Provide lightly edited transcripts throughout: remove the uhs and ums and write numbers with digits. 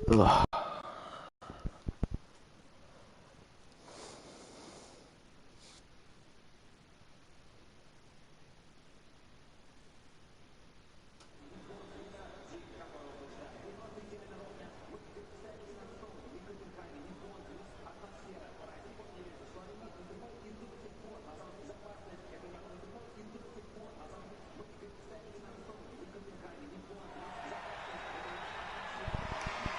Ugh.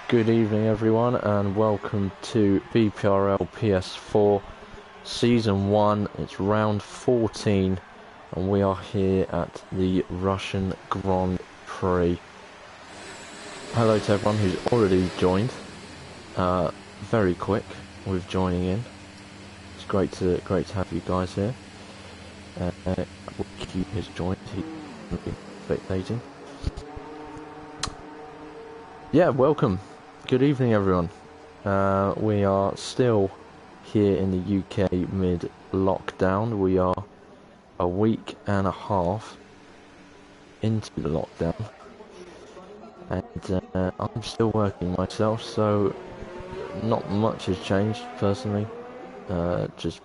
Good evening everyone and welcome to BPRL PS4 Season 1, it's round 14 and we are here at the Russian Grand Prix. Hello to everyone who's already joined, very quick with joining in. It's great to have you guys here. He has joined, he's spectating. Yeah, welcome. Good evening everyone. We are still here in the UK mid-lockdown. We are a week and a half into the lockdown. And I'm still working myself, so not much has changed personally. Just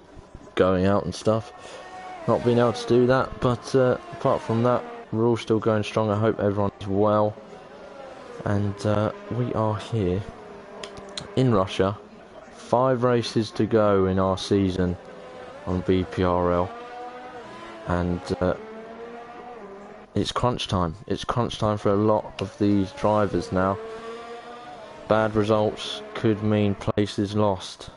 going out and stuff. Not being able to do that, but apart from that, we're all still going strong. I hope everyone is well. And we are here in Russia, 5 races to go in our season on BPRL, and it's crunch time. It's crunch time for a lot of these drivers now. Bad results could mean places lost,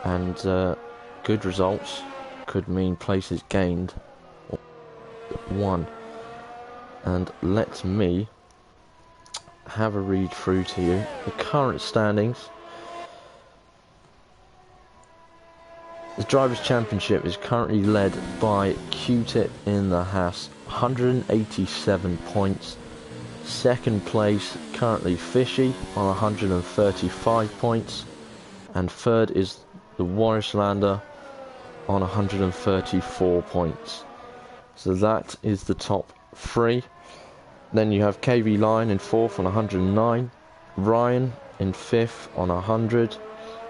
and good results could mean places gained or won. And let me have a read through to you the current standings. The Drivers' Championship is currently led by Q-Tip in the Haas, 187 points. Second place currently Fishy on 135 points, and third is the Warislander on 134 points. So that is the top 3. Then you have KV Lion in 4th on 109, Ryan in 5th on 100,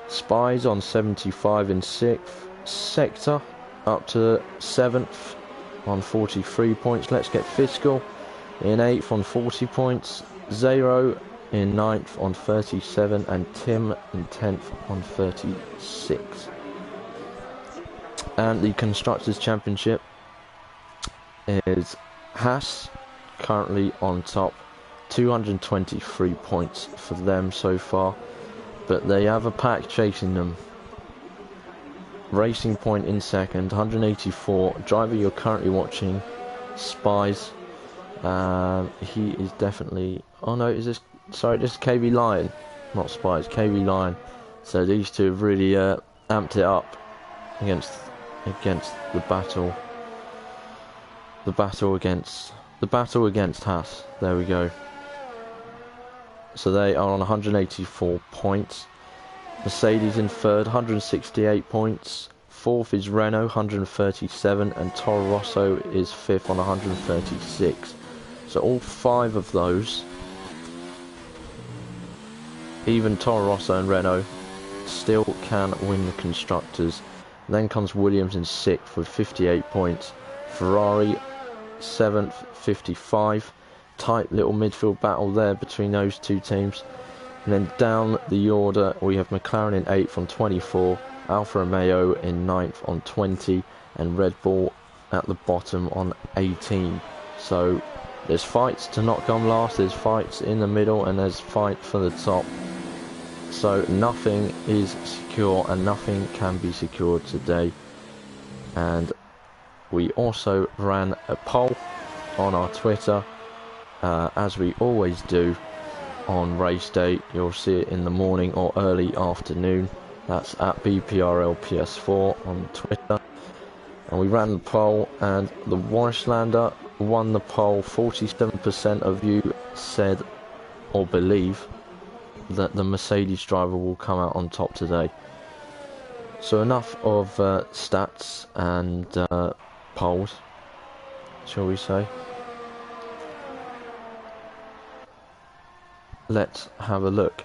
Spies on 75 in 6th, Sector up to 7th on 43 points, Let's Get Fiscal in 8th on 40 points, Zero in 9th on 37, and Tim in 10th on 36. And the Constructors' Championship is Haas currently on top, 223 points for them so far, but they have a pack chasing them. Racing Point in second, 184. Driver you're currently watching, Spies, he is definitely, oh no, is this, sorry, this is KV Lion, not Spies, KV Lion. So these two have really amped it up against the battle against Haas. There we go. So they are on 184 points. Mercedes in third, 168 points. Fourth is Renault, 137, and Toro Rosso is fifth on 136. So all 5 of those, even Toro Rosso and Renault, still can win the Constructors. Then comes Williams in 6th with 58 points. Ferrari 7th, 55. Tight little midfield battle there between those two teams. And then down the order we have McLaren in 8th on 24, Alfa Romeo in 9th on 20, and Red Bull at the bottom on 18. So there's fights to not come last, there's fights in the middle, and there's fight for the top. So nothing is secure and nothing can be secured today. And we also ran a poll on our Twitter, as we always do on race day. You'll see it in the morning or early afternoon. That's at BPRL PS4 on Twitter. And we ran the poll, and the Warislander won the poll. 47% of you said or believe that the Mercedes driver will come out on top today. So enough of stats and polls, shall we say. let's have a look.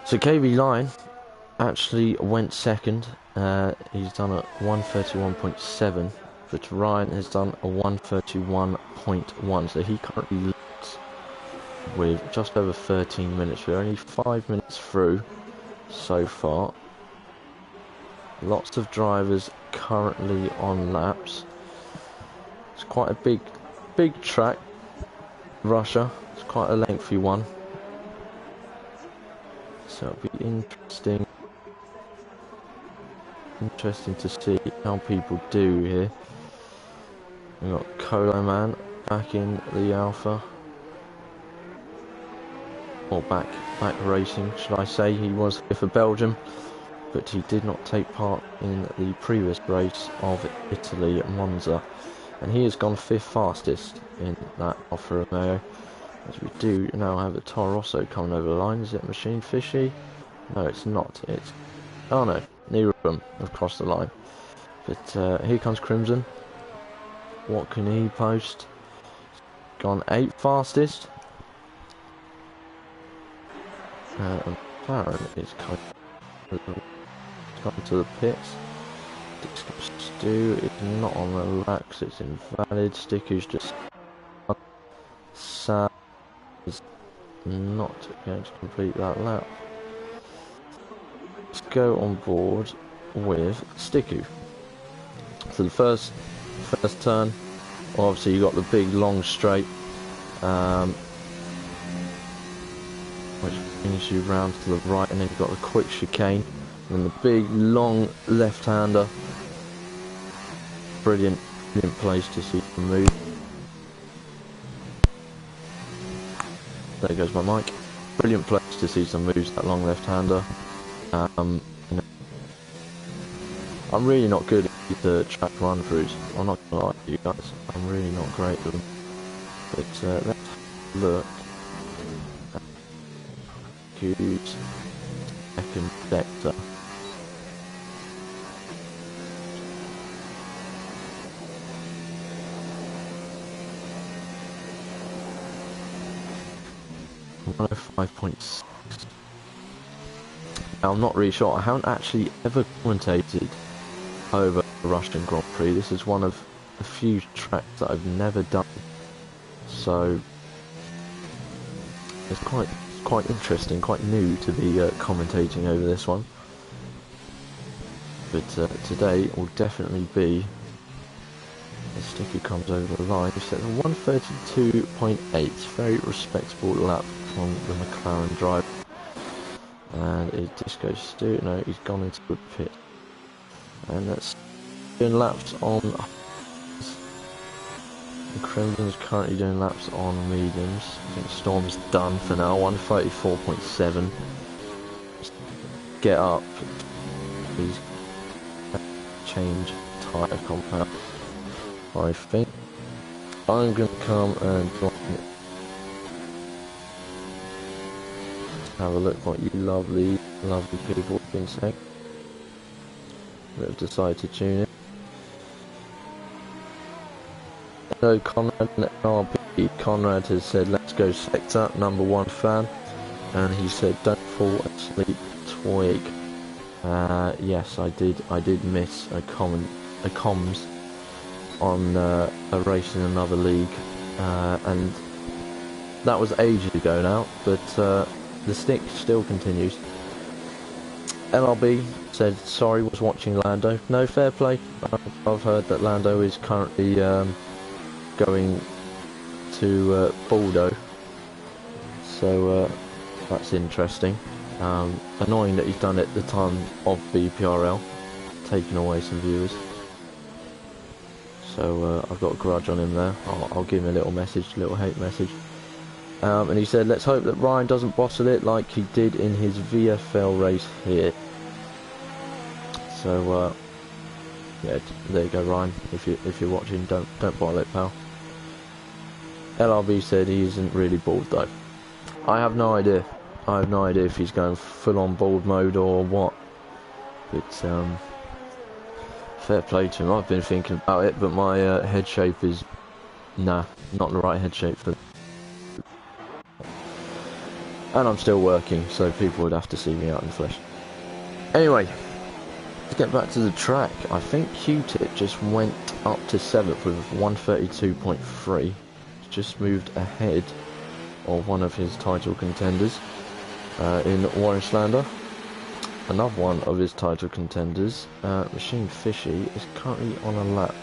So KB Line actually went second. He's done a 131.7, but Ryan has done a 131.1. So he currently leads with just over 13 minutes. We're only 5 minutes through so far. Lots of drivers currently on laps. It's quite a big track, Russia. It's quite a lengthy one. So it'll be interesting to see how people do here. We've got Colo Man back in the Alpha. Or back racing, should I say. He was here for Belgium, but he did not take part in the previous race of Italy at Monza. And he has gone 5th fastest in that Alfa Romeo. As we do now have a Toro Rosso coming over the line. Is it Machine Fishy? No, it's not. It's... oh no, neither of them have crossed the line. But here comes Crimson. What can he post? Gone 8th fastest. And McLaren is coming to the pits. Disco Stu is not on the lap because it's invalid. Sticky's just... Sam is not going to complete that lap. Let's go on board with Sticky. So the first turn, obviously you got the big long straight, which brings you round to the right, and then you've got the quick chicane, and the big long left-hander. Brilliant place to see the move. There goes my mic. Brilliant place to see some moves, that long left-hander. You know, I'm really not good at the track run-throughs. I'm not gonna lie to you guys. I'm really not great at them. But let's look at who's second sector. .6. Now, I'm not really sure. I haven't actually ever commentated over the Russian Grand Prix. This is one of the few tracks that I've never done. So it's quite interesting, quite new to be commentating over this one. But today will definitely be... the Sticker comes over the line. He set a 132.8, very respectable lap from the McLaren driver. And it just goes Stu. No, he's gone into the pit. And that's doing laps on... the Crimson's currently doing laps on mediums. I think Storm's done for now, 134.7. Get up. Please change tyre compound. I think I'm going to come and have a look what you lovely people have been saying. They've decided to tune in. Hello Conrad and RB. Conrad has said let's go sector, #1 fan, and he said don't fall asleep twig. Yes, I did miss a comms on a race in another league, and that was ages ago now, but the stick still continues. LRB said sorry, was watching Lando. No, fair play. I've heard that Lando is currently going to Bordeaux, so that's interesting. Annoying that he's done it at the time of BPRL, taking away some viewers. So I've got a grudge on him there. I'll give him a little message, little hate message. And he said, let's hope that Ryan doesn't bottle it like he did in his VFL race here. So yeah, there you go, Ryan. If you're watching, don't bottle it, pal. LRB said he isn't really bald though. I have no idea. I have no idea if he's going full on bald mode or what. But fair play to him. I've been thinking about it, but my head shape is not the right head shape for. And I'm still working, so people would have to see me out in the flesh. Anyway, to get back to the track, I think Q-Tip just went up to 7th with 132.3. Just moved ahead of one of his title contenders in Warrislander. Another one of his title contenders, Machine Fishy, is currently on a lap.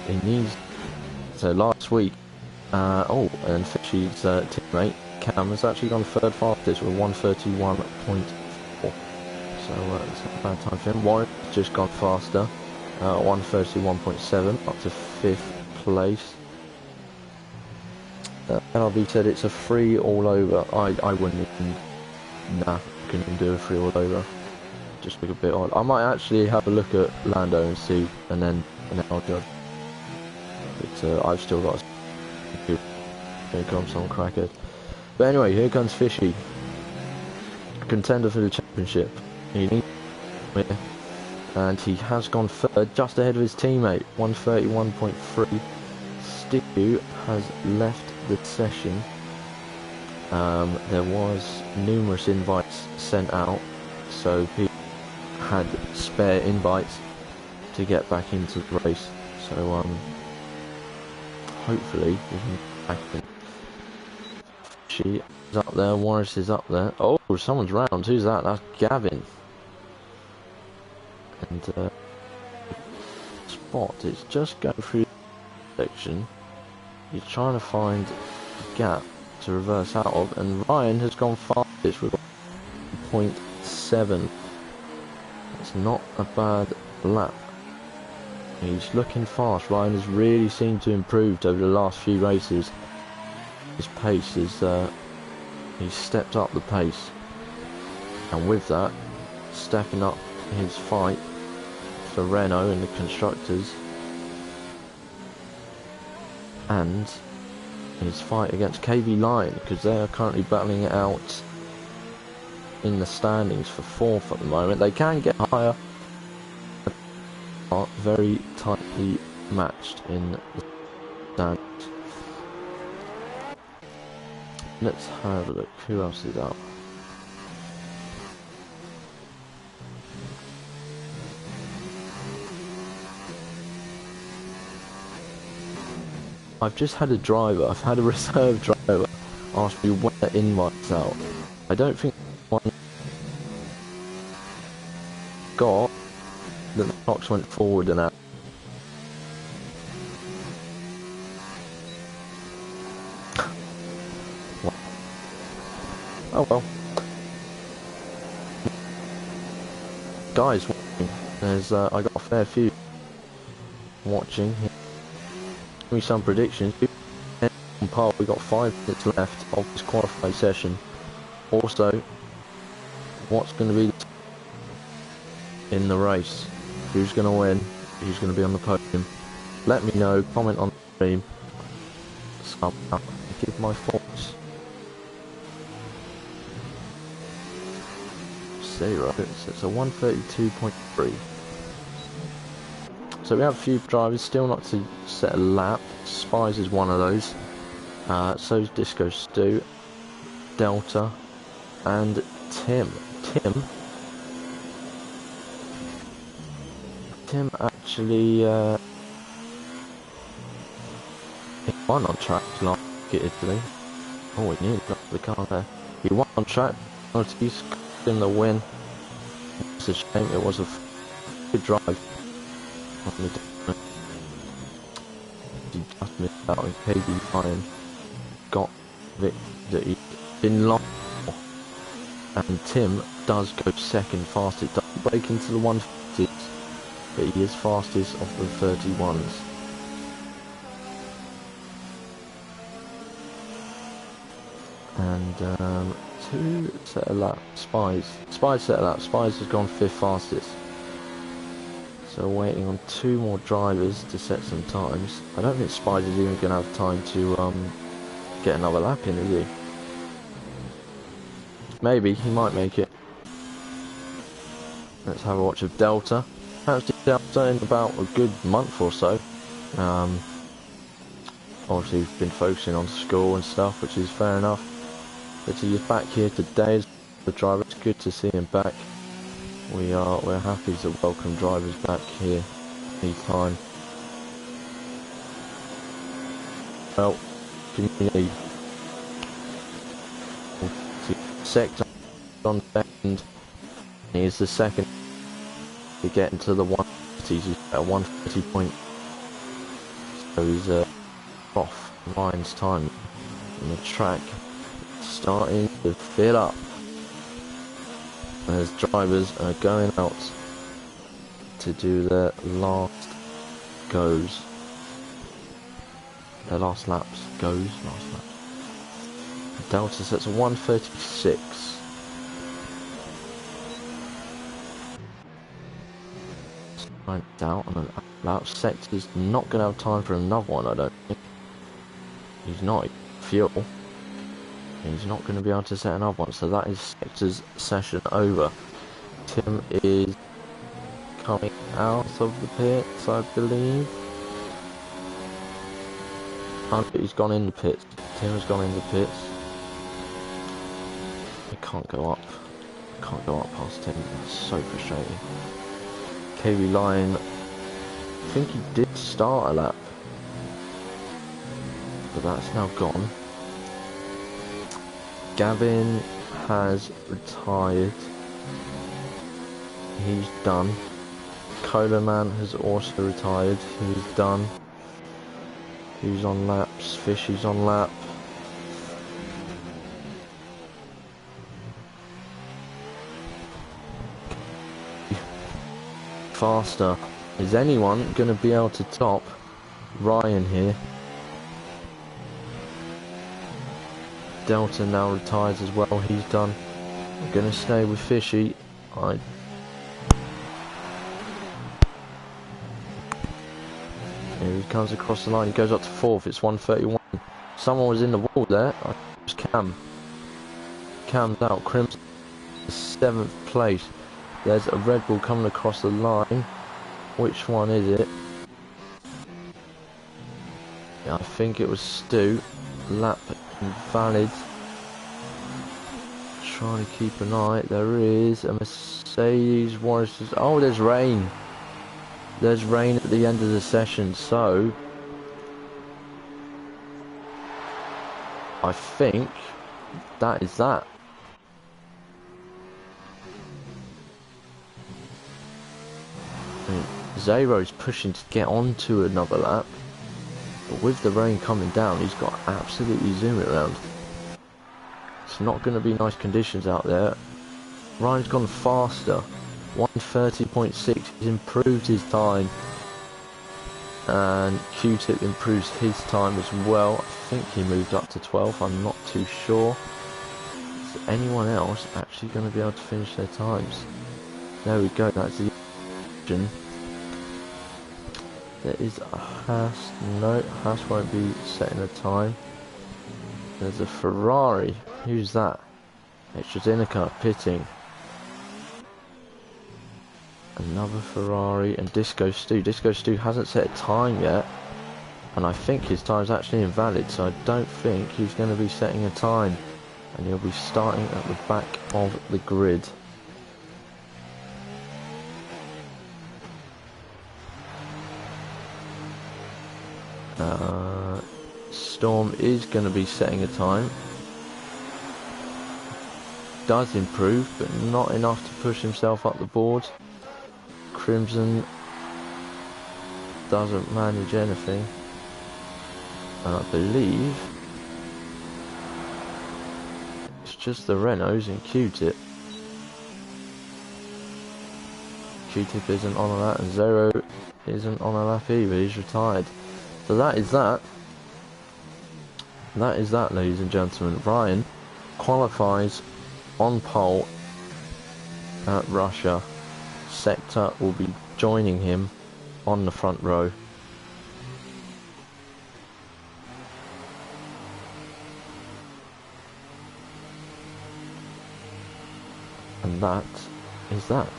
And he needs... So last week, and Fishy's teammate, Cam, has actually gone third fastest with 131.4. So it's not a bad time for him. Warren just gone faster. 131.7 up to 5th place. LRB said it's a free all over. I wouldn't even, couldn't even do a free all over. Just look a bit odd. I might actually have a look at Lando and see, and then I'll judge. But I've still got. Here comes some crackhead. But anyway, here comes Fishy, contender for the championship. He needs. And he has gone third, just ahead of his teammate, 131.3. Stu has left the session. There was numerous invites sent out, so people had spare invites to get back into the race. So hopefully we can get back in. She is up there, Morris is up there. Oh, someone's round. Who's that? That's Gavin. And Spot is just going through the section. He's trying to find a gap to reverse out of, and Ryan has gone fastest with 0.7. It's not a bad lap. He's looking fast. Ryan has really seemed to improve over the last few races. His pace is he's stepped up the pace, and with that, stepping up his fight for Renault and the constructors, and his fight against KV Line, because they are currently battling it out in the standings for 4th at the moment. They can get higher, but are very tightly matched in the standings. Let's have a look. Who else is out? I've just had a driver, I've had a reserve driver ask me when the invites out. I don't think one got that the clocks went forward and out. Oh well. Guys, there's I got a fair few watching. Give me some predictions. On par, we got 5 minutes left of this qualified session. Also, what's going to be in the race? Who's going to win? Who's going to be on the podium? Let me know. Comment on the stream. Sub up and give my thoughts. 0. It's a 132.3. So we have a few drivers still not to set a lap. Spies is one of those. So is Disco Stu, Delta, and Tim. Tim actually he won on track last week at Italy. Oh, he nearly got the car there. He won on track. He's in the win. It's a shame. It was a good drive. He just missed out on KV Ryan. Got victory in long, and Tim does go second fastest. Doesn't break into the 150s, but he is fastest of the 31s. And 2 set a lap. Spies set a lap. Spies has gone 5th fastest. So waiting on 2 more drivers to set some times. I don't think Spies is even going to have time to get another lap in, is he? Maybe, he might make it. Let's have a watch of Delta. Actually, Delta in about a good month or so. Obviously, he's been focusing on school and stuff, which is fair enough. But he's back here today as the driver. It's good to see him back. We're happy to welcome drivers back here anytime. Well, community sector on second. He's the second to get into the 130s. He's at 130 point. So he's off Ryan's time. And the track starting to fill up. As drivers are going out to do their last goes. Their last laps. Last laps. Delta sets a 136. Out on an lap. Sector's not going to have time for another one, I don't think. He's not. Fuel. He's not going to be able to set another one, so that is Sector's session over. Tim is coming out of the pits, I believe. He's gone in the pits. Tim has gone in the pits. He can't go up. Can't go up past Tim. That's so frustrating. KB Line, I think he did start a lap, but that's now gone. Gavin has retired. He's done. Cola Man has also retired. He's done. Who's on laps? Fishy's on lap. Faster. Is anyone going to be able to top Ryan here? Delta now retires as well. He's done. I'm going to stay with Fishy. Here he comes across the line. He goes up to 4th. It's 131. Someone was in the wall there. It was Cam. Cam's out. Crimson 7th place. There's a Red Bull coming across the line. Which one is it? Yeah, I think it was Stu. Lap invalid. Trying to keep an eye. There is a Mercedes Warriors. Oh, there's rain. There's rain at the end of the session, so I think that is that. Zero's pushing to get onto another lap, but with the rain coming down, he's got to absolutely zoom it around. It's not going to be nice conditions out there. Ryan's gone faster, 130.6. He's improved his time, and Q-Tip improves his time as well. I think he moved up to 12. I'm not too sure. Is anyone else actually going to be able to finish their times? There we go. That's the engine. There is a Haas. No, Haas won't be setting a time. There's a Ferrari. Who's that? Extrazinica pitting. Another Ferrari and Disco Stu. Disco Stu hasn't set a time yet, and I think his time's actually invalid, so I don't think he's going to be setting a time, and he'll be starting at the back of the grid. Storm is going to be setting a time. Does improve, but not enough to push himself up the board. Crimson doesn't manage anything, and I believe it's just the Renaults and Q-Tip. Q-Tip isn't on a lap, and Zero isn't on a lap either. He's retired. So that is that. That is that, ladies and gentlemen. Ryan qualifies on pole at Russia. Sector will be joining him on the front row. And that is that.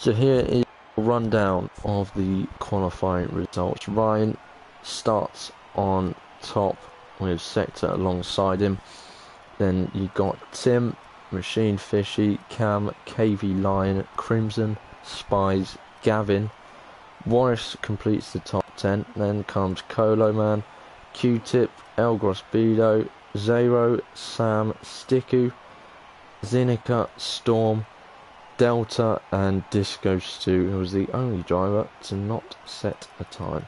So here is a rundown of the qualifying results. Ryan starts on top with Sector alongside him. Then you got Tim, Machine Fishy, Cam, KV Lion, Crimson, Spies, Gavin. Morris completes the top 10. Then comes Colo Man, Q-Tip, Elgros Bido, Zero, Sam, Sticku, Zinica, Storm, Delta and Disco Stu, who was the only driver to not set a time.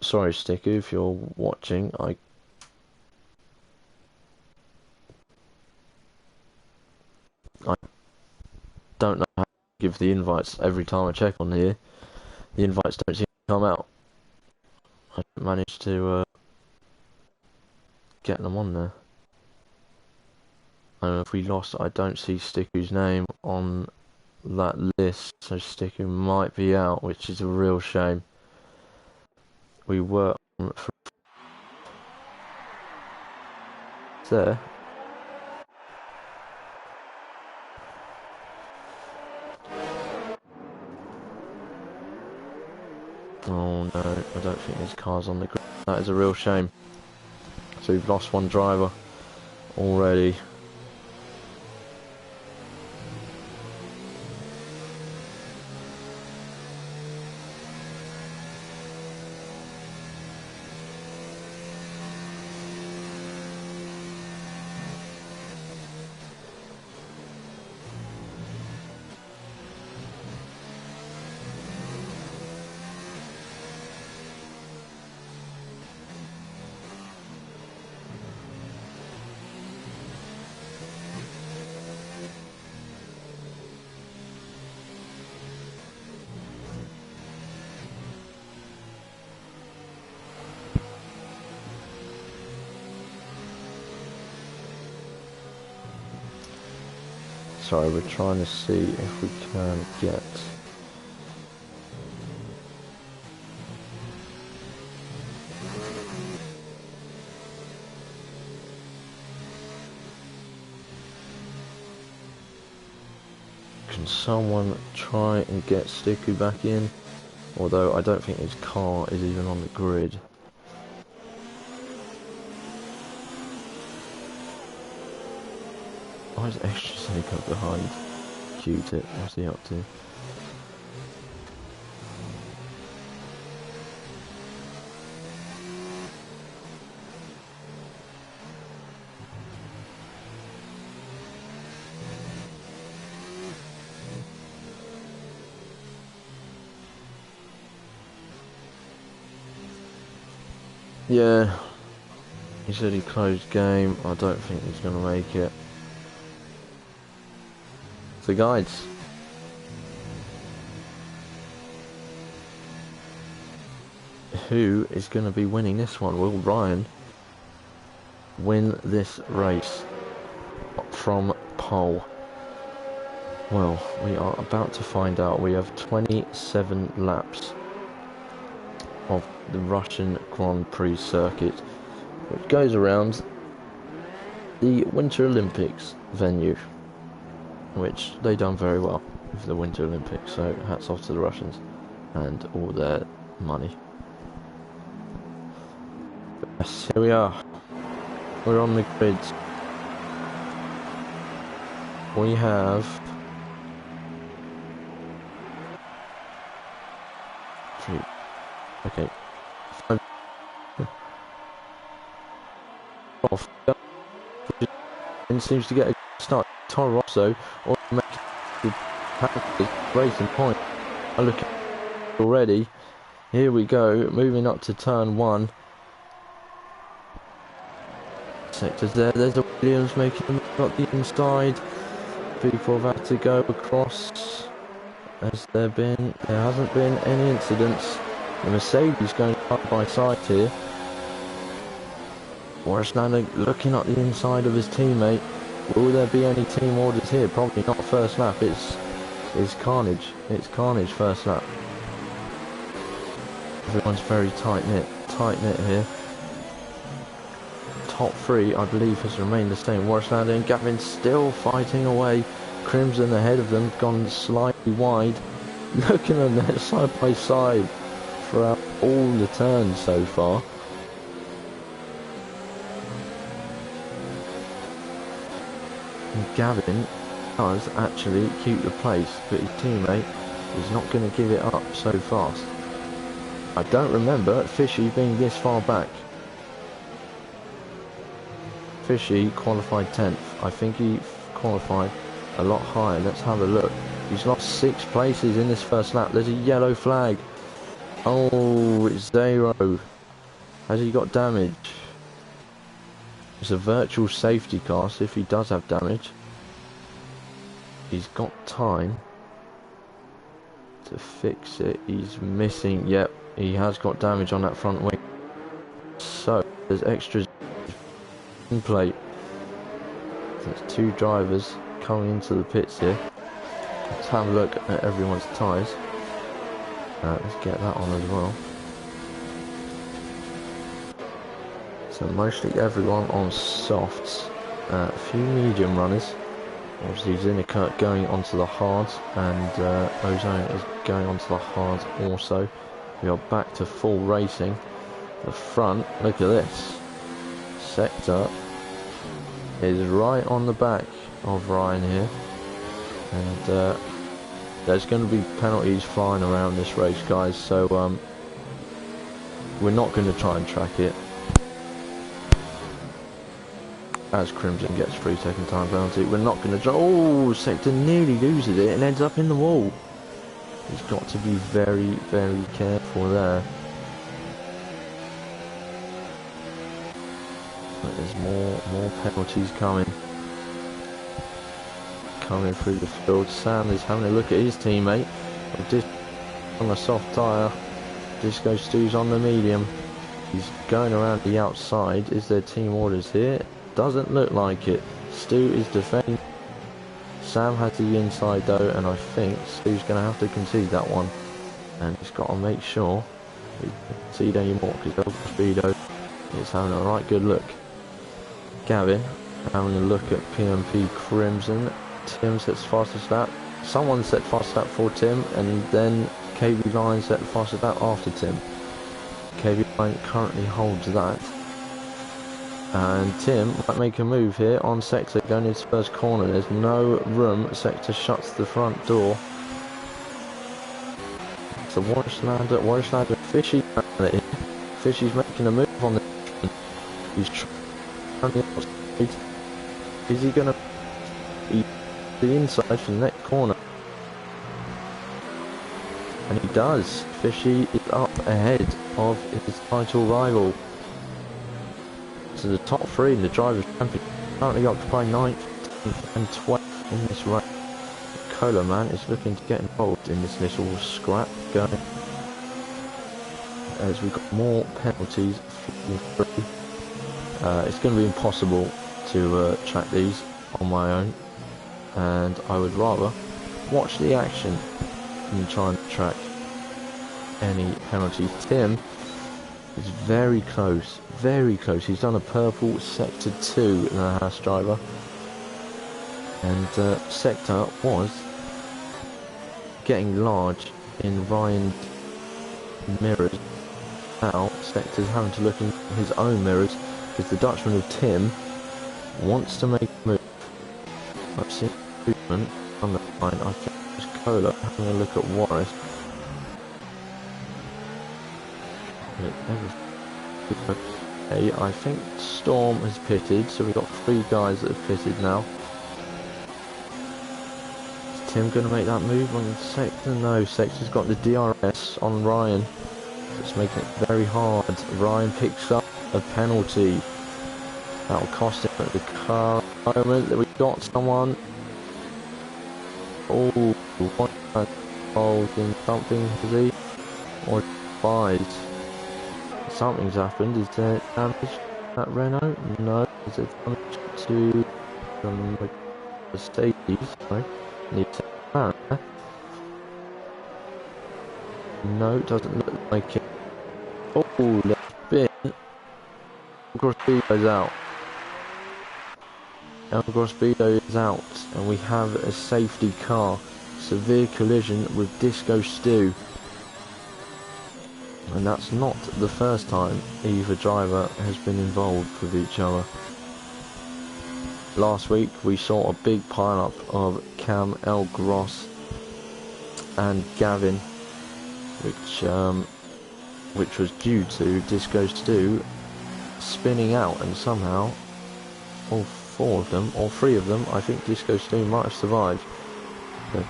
Sorry, Sticku, if you're watching, I don't know how to give the invites every time I check on here. The invites don't seem to come out. I haven't managed to get them on there. And if we lost, I don't see Sticku's name on that list, so Sticku might be out, which is a real shame. We were on for there. Oh no, I don't think there's cars on the grid. That is a real shame. So we've lost one driver already. Sorry, we're trying to see if we can get can someone try and get Sticku back in? Although I don't think his car is even on the grid. Why is Extra Seiko behind Q-Tip? What's he up to? Yeah, he said he closed game. I don't think he's going to make it. So guys, who is going to be winning this one? Will Ryan win this race from pole? Well, we are about to find out. We have 27 laps of the Russian Grand Prix circuit, which goes around the Winter Olympics venue, which they done very well with the Winter Olympics, so hats off to the Russians and all their money. But yes, here we are. We're on the grid. We have three. Okay. Off. And seems to get a start. Toro Rosso or make the racing point. I look at already. Here we go, moving up to turn one. sectors there. There's a Williams making them got the inside. People have had to go across. There hasn't been any incidents. The Mercedes going side by side here. Warshnader looking at the inside of his teammate. Will there be any team orders here? Probably not first lap. It's carnage. It's carnage first lap. Everyone's very tight knit here. Top three, I believe, has remained the same. Warshnader and Gavin still fighting away. Crimson ahead of them, gone slightly wide. Looking at them side by side throughout all the turns so far. And Gavin does actually keep the place, but his teammate is not going to give it up so fast. I don't remember Fishy being this far back. Fishy qualified 10th. I think he qualified a lot higher. Let's have a look. He's lost 6 places in this first lap. There's a yellow flag. Oh, it's Zero. Has he got damage? It's a virtual safety car, so if he does have damage, he's got time to fix it. He's missing. Yep, he has got damage on that front wing. So there's extras in plate. There's 2 drivers coming into the pits here. Let's have a look at everyone's tyres. Let's get that on as well. So mostly everyone on softs. A few medium runners. Obviously Zinnikert going onto the hards, and Ozone is going onto the hards also. We are back to full racing. The front, look at this. Sector is right on the back of Ryan here, and there's going to be penalties flying around this race, guys, so we're not going to try and track it. As Crimson gets 3-second time penalty, we're not going to try. Oh, Sector nearly loses it and ends up in the wall. He's got to be very, very careful there. But there's more penalties coming through the field. Sam is having a look at his teammate. On a soft tyre. Disco Stu's on the medium. He's going around the outside. Is there team orders here? Doesn't look like it. Stu is defending. Sam has the inside though, and I think Stu's going to have to concede that one. And he's got to make sure he doesn't concede anymore, because El Speedo is having a right good look. Gavin having a look at PMP Crimson. Tim sets fastest lap. Someone set fastest lap for Tim, and then KB Line set fastest lap after Tim. KB Line currently holds that. And Tim might make a move here on Sector going into first corner. There's no room. Sector shuts the front door. So Warshnader, Fishy, Fishy's making a move on the. He's trying the outside. Is he gonna be the inside for the next corner? And he does. Fishy is up ahead of his title rival. So the top 3 in the Drivers' Championship currently occupy 9th, 10th and 12th in this race. Cola Man is looking to get involved in this little scrap going, as we've got more penalties. It's going to be impossible to track these on my own, and I would rather watch the action than try and track any penalties. Tim is very close, very close. He's done a purple Sector 2 in the Haas driver, and Sector was getting large in Ryan's mirrors. Now Sector's having to look in his own mirrors, because the Dutchman of Tim wants to make a move. I've seen movement on the line. I think it's Cola having a look at Warris. Okay, I think Storm has pitted, so we've got 3 guys that have pitted now. Is Tim going to make that move on Sector? No, Sector's got the DRS on Ryan. It's making it very hard. Ryan picks up a penalty. That'll cost him at the car moment that we got someone. Oh, one man involved in something, is he? Or buys. Something's happened. Is there damage at Renault? No. Is there damage to the Mercedes? No. Need to man. No, doesn't look like it. Oh, left bit. Grosbedo's out. El Grosbedo is out, and we have a safety car. Severe collision with Disco Stu. And that's not the first time either driver has been involved with each other. Last week we saw a big pile-up of Cam, El Gross and Gavin, which was due to Disco Stu spinning out, and somehow all four of them, or three of them, I think Disco Stu might have survived, but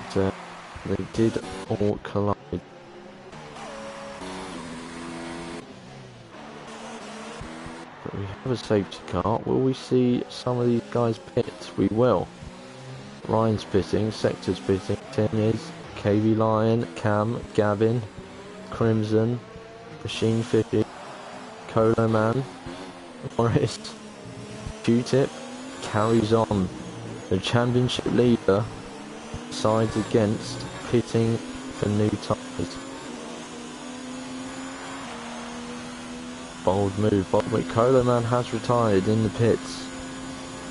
they did all collide. But we have a safety car. Will we see some of these guys pit? We will. Ryan's pitting, Sector's pitting, Tim is, KV Lion, Cam, Gavin, Crimson, Machine 50, Colo Man, Morris, Q-Tip carries on. The championship leader sides against pitting for new tyres. Bold move. Colo Man has retired in the pits.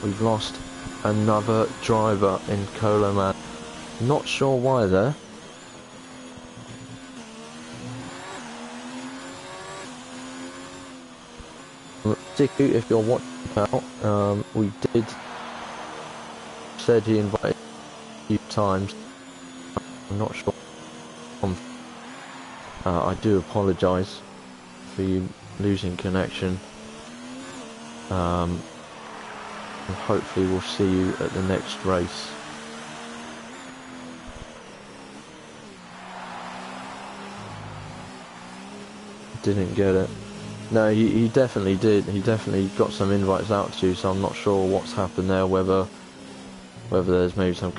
We've lost another driver in Colo Man. Not sure why there. Diku, if you're watching now, we did said he invited a few times. I'm not sure. I do apologise for you losing connection. And hopefully we'll see you at the next race. Didn't get it. No, he definitely did. He definitely got some invites out to you, so I'm not sure what's happened there, whether there's maybe some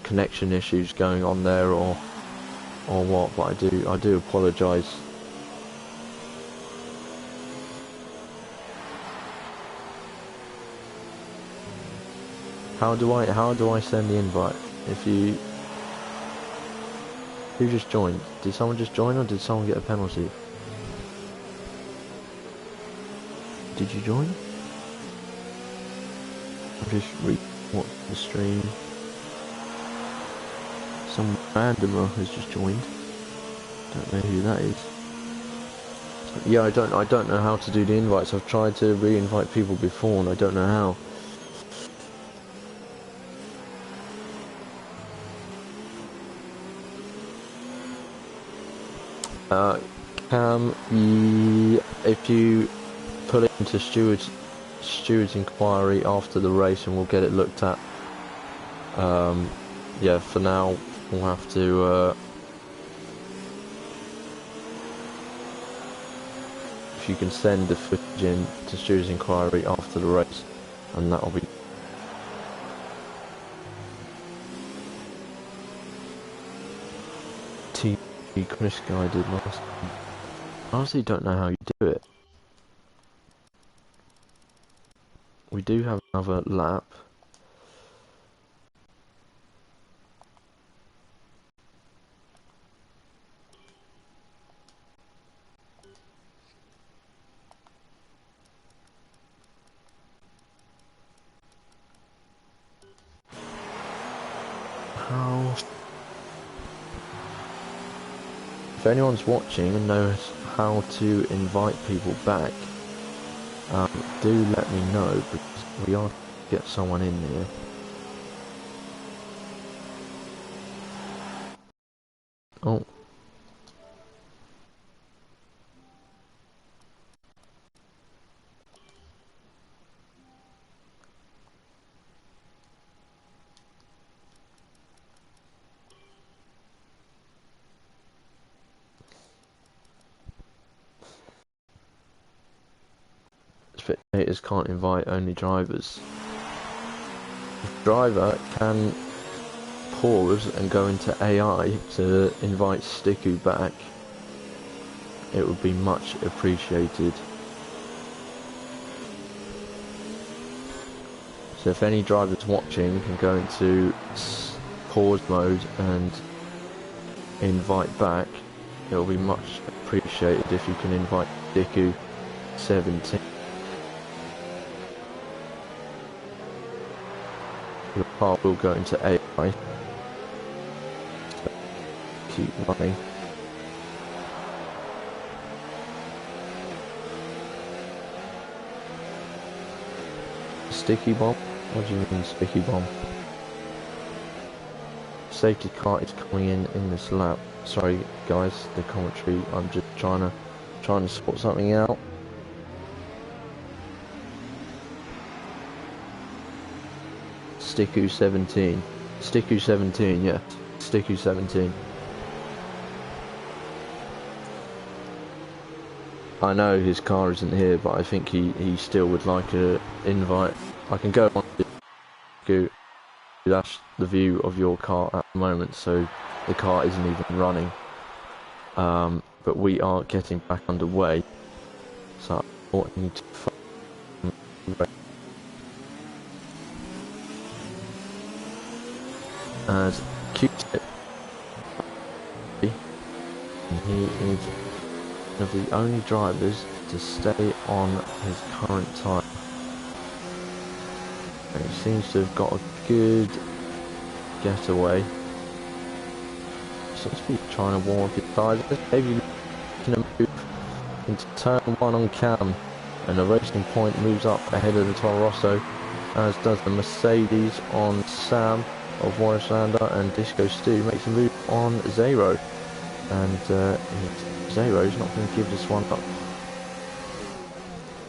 connection issues going on there or what, but I do apologise. How do I send the invite? Who just joined? Did someone just join, or did someone get a penalty? Did you join? I'm just watching the stream. Some randomer has just joined. Don't know who that is. Yeah, I don't know how to do the invites. I've tried to re-invite people before and I don't know how. Cam, if you put it into steward's inquiry after the race and we'll get it looked at. Yeah, for now we'll have to if you can send the footage in to steward's inquiry after the race, and that'll be Chris guy did last time. I honestly don't know how you do it. We do have another lap. How? If anyone's watching and knows how to invite people back, do let me know, because we are to get someone in here. Oh. spectators can't invite only drivers. If the driver can pause and go into AI to invite Stiku back, it would be much appreciated. So if any drivers watching can go into pause mode and invite back, it will be much appreciated if you can invite Stiku 17. Your car will go into AI. Keep running. Sticky bomb? What do you mean sticky bomb? Safety car is coming in this lap. Sorry guys, the commentary. I'm just trying to sort something out. Stiku 17. Stiku 17, yeah. Stiku 17. I know his car isn't here, but I think he still would like an invite. I can go on to that's the view of your car at the moment, so the car isn't even running. But we are getting back underway. So I need to as Q-Tip, and he is one of the only drivers to stay on his current time. And he seems to have got a good getaway. Seems to be trying to warm up his tyres. Maybe making a move into turn 1 on Cam, and the racing point moves up ahead of the Toro Rosso, as does the Mercedes on Sam of Warrislander, and Disco Stu makes a move on Zero, and Zero's not going to give this one up.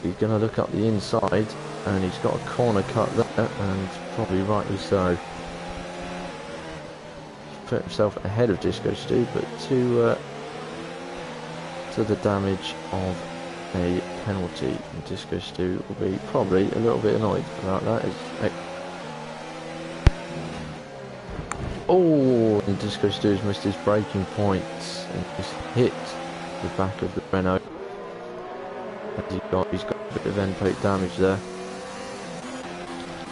He's going to look up the inside, and he's got a corner cut there, and probably rightly so. He's put himself ahead of Disco Stu, but to the damage of a penalty, and Disco Stu will be probably a little bit annoyed about that. Oh, and Disco Stu's missed his braking points, and he's hit the back of the Renault. He's got a bit of end plate damage there.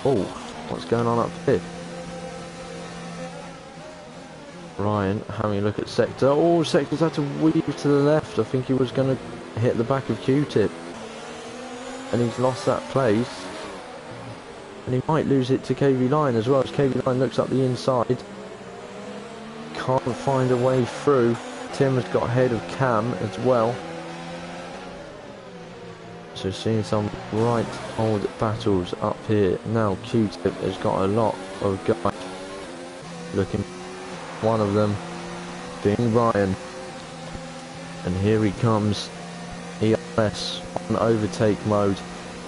Oh, what's going on up here? Ryan having a look at Sector. Oh, Sector's had to weave to the left. I think he was going to hit the back of Q-Tip, and he's lost that place. And he might lose it to KV Line as well, as KV Line looks up the inside. Can't find a way through. Tim has got ahead of Cam as well. So seeing some right old battles up here. Now Q-Tip has got a lot of guys looking. One of them being Ryan. And here he comes. ERS on overtake mode.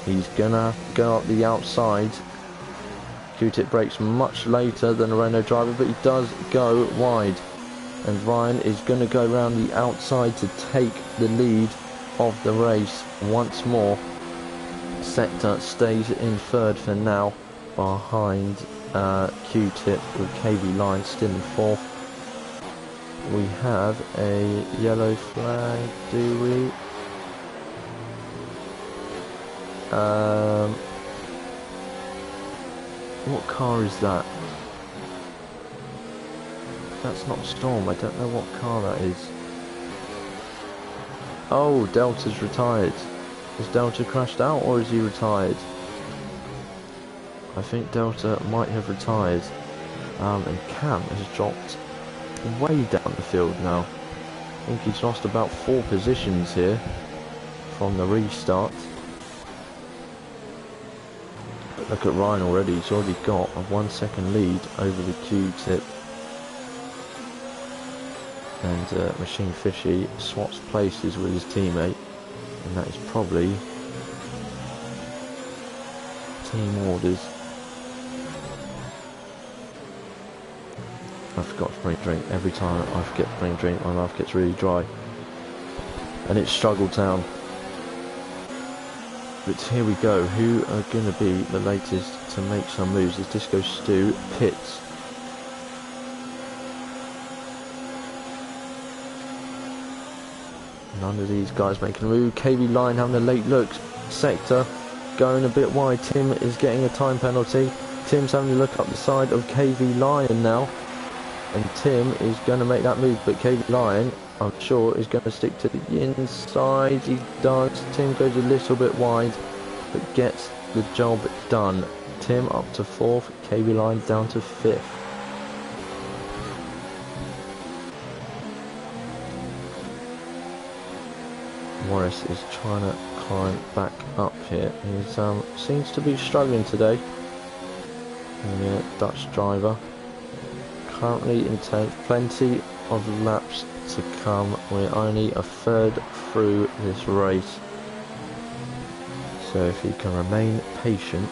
He's gonna have to go up the outside. Q-Tip brakes much later than a Renault driver, but he does go wide. And Ryan is going to go around the outside to take the lead of the race once more. Sector stays in third for now, behind Q-Tip, with KV Line still in fourth. We have a yellow flag, do we? What car is that? That's not Storm. I don't know what car that is. Oh, Delta's retired. Has Delta crashed out, or is he retired? I think Delta might have retired. And Cam has dropped way down the field now. I think he's lost about 4 positions here from the restart. But look at Ryan already. He's already got a 1 second lead over the Q-Tip. And Machine Fishy swaps places with his teammate, and that is probably team orders. I forgot to bring a drink. Every time I forget to bring a drink, my mouth gets really dry. And it's Struggle Town. But here we go. Who are going to be the latest to make some moves? Is Disco Stu Pitts? None of these guys making a move. KB Line having a late look. Sector going a bit wide. Tim is getting a time penalty. Tim's having to look up the side of KV Lion now. And Tim is going to make that move. But KV Lion, I'm sure, is going to stick to the inside. He does. Tim goes a little bit wide, but gets the job done. Tim up to 4th. KV Lion down to 5th. Morris is trying to climb back up here. He seems to be struggling today. Yeah, Dutch driver. Currently in 10th. Plenty of laps to come. We're only a third through this race. So if he can remain patient,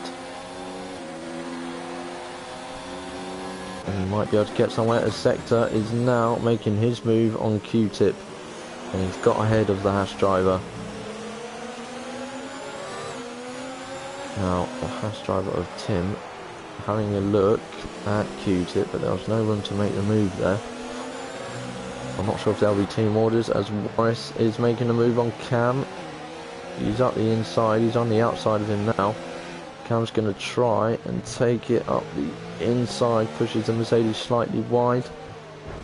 and he might be able to get somewhere. As Sector is now making his move on Q-Tip. And he's got ahead of the Haas driver. Now, the Haas driver of Tim having a look at Q-Tip, but there was no room to make the move there. I'm not sure if there'll be team orders, as Morris is making a move on Cam. He's up the inside, he's on the outside of him now. Cam's going to try and take it up the inside, pushes the Mercedes slightly wide.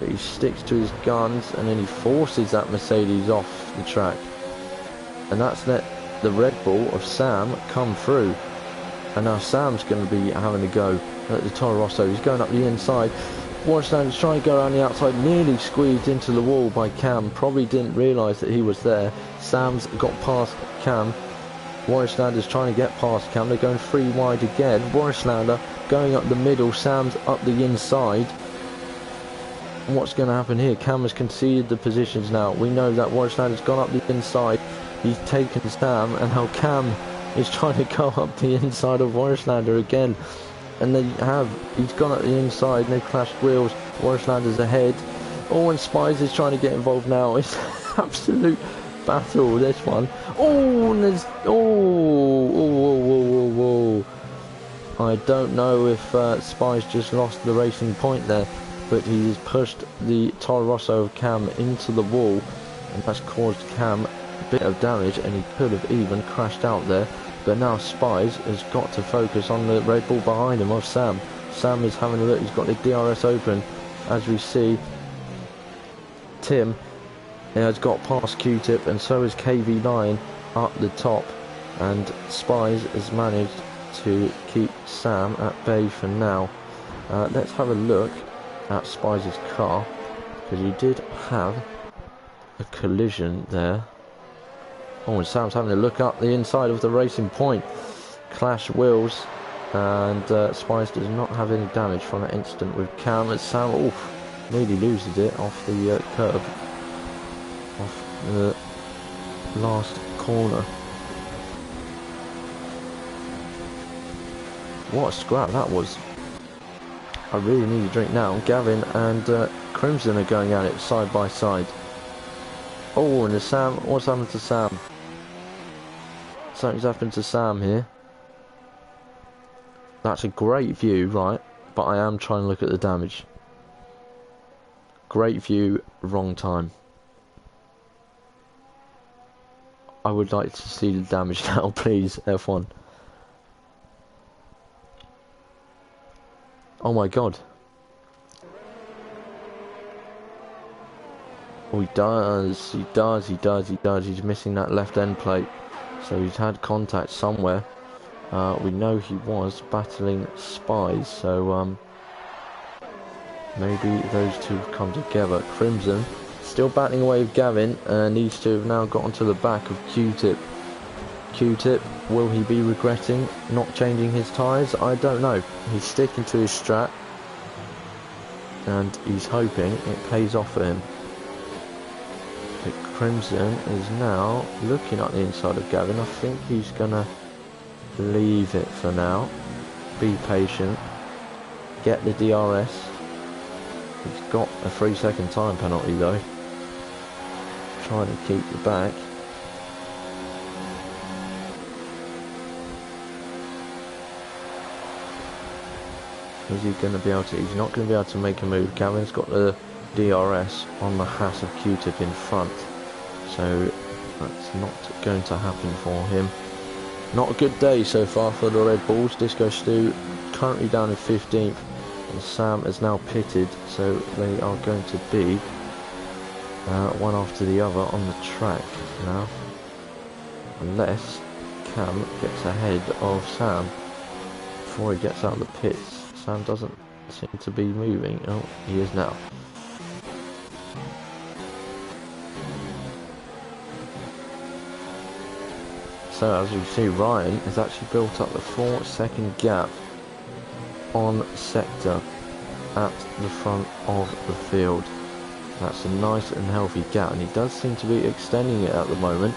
But he sticks to his guns, and then he forces that Mercedes off the track. And that's let the Red Bull of Sam come through. And now Sam's going to be having a go at the Toro Rosso. He's going up the inside. Warrenstein is trying to go around the outside, nearly squeezed into the wall by Cam. Probably didn't realise that he was there. Sam's got past Cam. Warrenstein is trying to get past Cam. They're going 3 wide again. Warrenstein going up the middle. Sam's up the inside. What's going to happen here? Cam has conceded the positions now. We know that Warrenstein has gone up the inside. He's taken Sam, and now Cam is trying to go up the inside of Warrenstein again. And he's gone up the inside, and they've clashed wheels. Warrenstein's ahead. Oh, and Spies is trying to get involved now. It's absolute battle, this one. Oh, and there's... Whoa. I don't know if Spies just lost the racing point there, but he's pushed the Toro Rosso of Cam into the wall, and that's caused Cam a bit of damage, and he could have even crashed out there. But now Spies has got to focus on the Red Bull behind him of Sam. Sam is having a look, he's got the DRS open. As we see, Tim has got past Q-Tip, and so is KV Lion up the top. And Spies has managed to keep Sam at bay for now. Let's have a look at Spies' car, because he did have a collision there. Oh, and Sam's having a look up the inside of the racing point. Clash wheels, and Spies does not have any damage from that incident with Cam, as Sam nearly loses it off the curb, off the last corner. What a scrap that was. I really need a drink now. Gavin and Crimson are going at it side by side. Oh, and Sam, what's happened to Sam? Something's happened to Sam here. That's a great view, right? But I am trying to look at the damage. Great view, wrong time. I would like to see the damage now, please, F1. Oh my god. Oh, he does. He's missing that left end plate. So he's had contact somewhere. We know he was battling Spies, so maybe those two have come together. Crimson still battling away with Gavin, and these two have now got onto the back of Q-Tip. Q-Tip, will he be regretting not changing his tyres? I don't know. He's sticking to his strat, and he's hoping it pays off for him. But Crimson is now looking at the inside of Gavin. I think he's gonna leave it for now. Be patient. Get the DRS. He's got a 3-second time penalty though. Trying to keep the back. Is he going to be able to? He's not going to be able to make a move. Gavin's got the DRS on the Haas of Q-Tip in front, so that's not going to happen for him. Not a good day so far for the Red Bulls. Disco Stu currently down in 15th, and Sam is now pitted, so they are going to be one after the other on the track now, unless Cam gets ahead of Sam before he gets out of the pits. Sam doesn't seem to be moving. Oh, he is now. So as you see, Ryan has actually built up the 4-second gap on Sector at the front of the field. That's a nice and healthy gap, and he does seem to be extending it at the moment,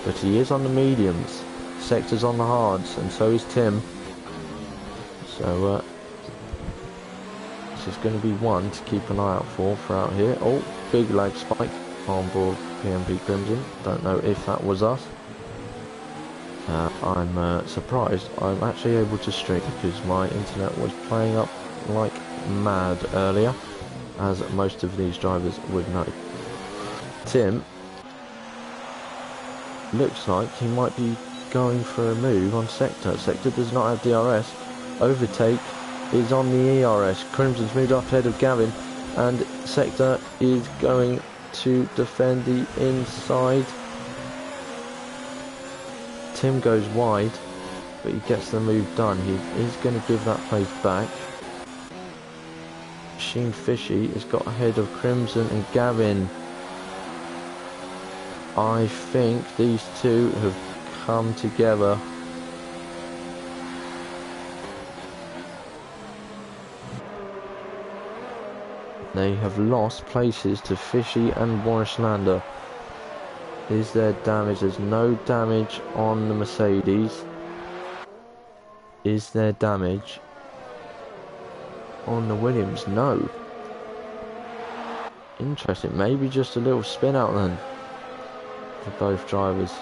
but he is on the mediums. Sector's on the hards, and so is Tim. So this is going to be one to keep an eye out for throughout here. Oh, big lag spike on board PMP Crimson. Don't know if that was us. I'm surprised I'm actually able to stream, because my internet was playing up like mad earlier, as most of these drivers would know. Tim looks like he might be going for a move on Sector. Sector does not have DRS. Overtake is on the ERS. Crimson's moved up ahead of Gavin, and Sector is going to defend the inside. Tim goes wide, but he gets the move done. He is going to give that place back. Sheen Fishy has got ahead of Crimson and Gavin. I think these two have come together. They have lost places to Fishy and Warrislander. Is there damage? There's no damage on the Mercedes. Is there damage on the Williams? No. Interesting. Maybe just a little spin out then for both drivers.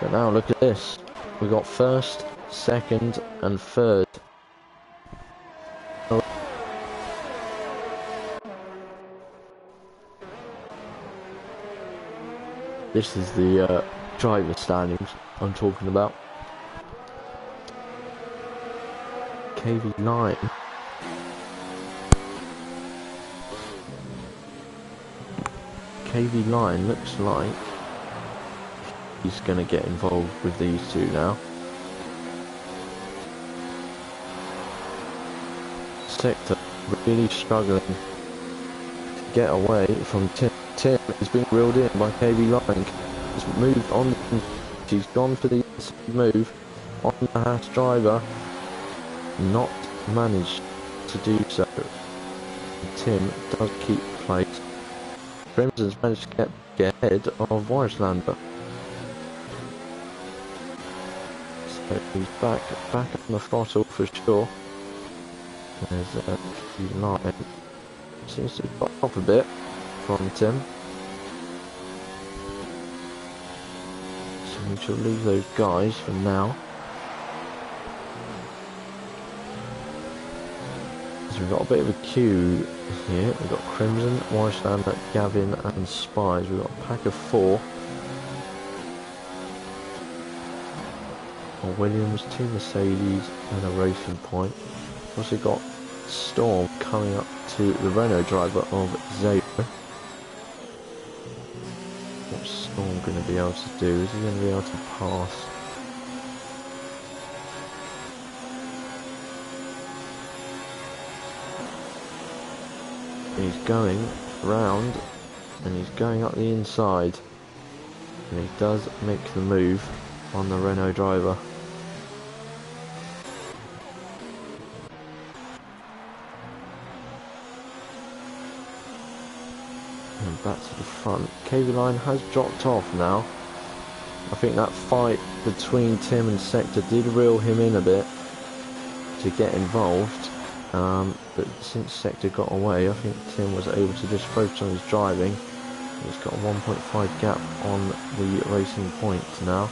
But now look at this. We got first, second and third. This is the driver standings I'm talking about. KV9. KV9 looks like he's going to get involved with these two now. Sector really struggling to get away from Tim. Tim is being reeled in by KV9. He's moved on. He's gone for the move on the Haas driver. Not managed to do so. Tim does keep place. Crimson's managed to get ahead of Warrislander. So he's back on the throttle for sure. There's KV9. Seems to have got off a bit from Tim. So we shall leave those guys for now. So we've got a bit of a queue here. We've got Crimson, Warrislander, Gavin and Spies. We've got a pack of 4. A Williams, 2 Mercedes and a Racing Point. We've also got Storm coming up to the Renault driver of Zero. What's Storm going to be able to do? Is he going to be able to pass? He's going round and he's going up the inside, and he does make the move on the Renault driver. And back to the front. KV9 has dropped off now. I think that fight between Tim and Sector did reel him in a bit to get involved. But since Sector got away, I think Tim was able to just focus on his driving. He's got a 1.5 gap on the Racing Point now.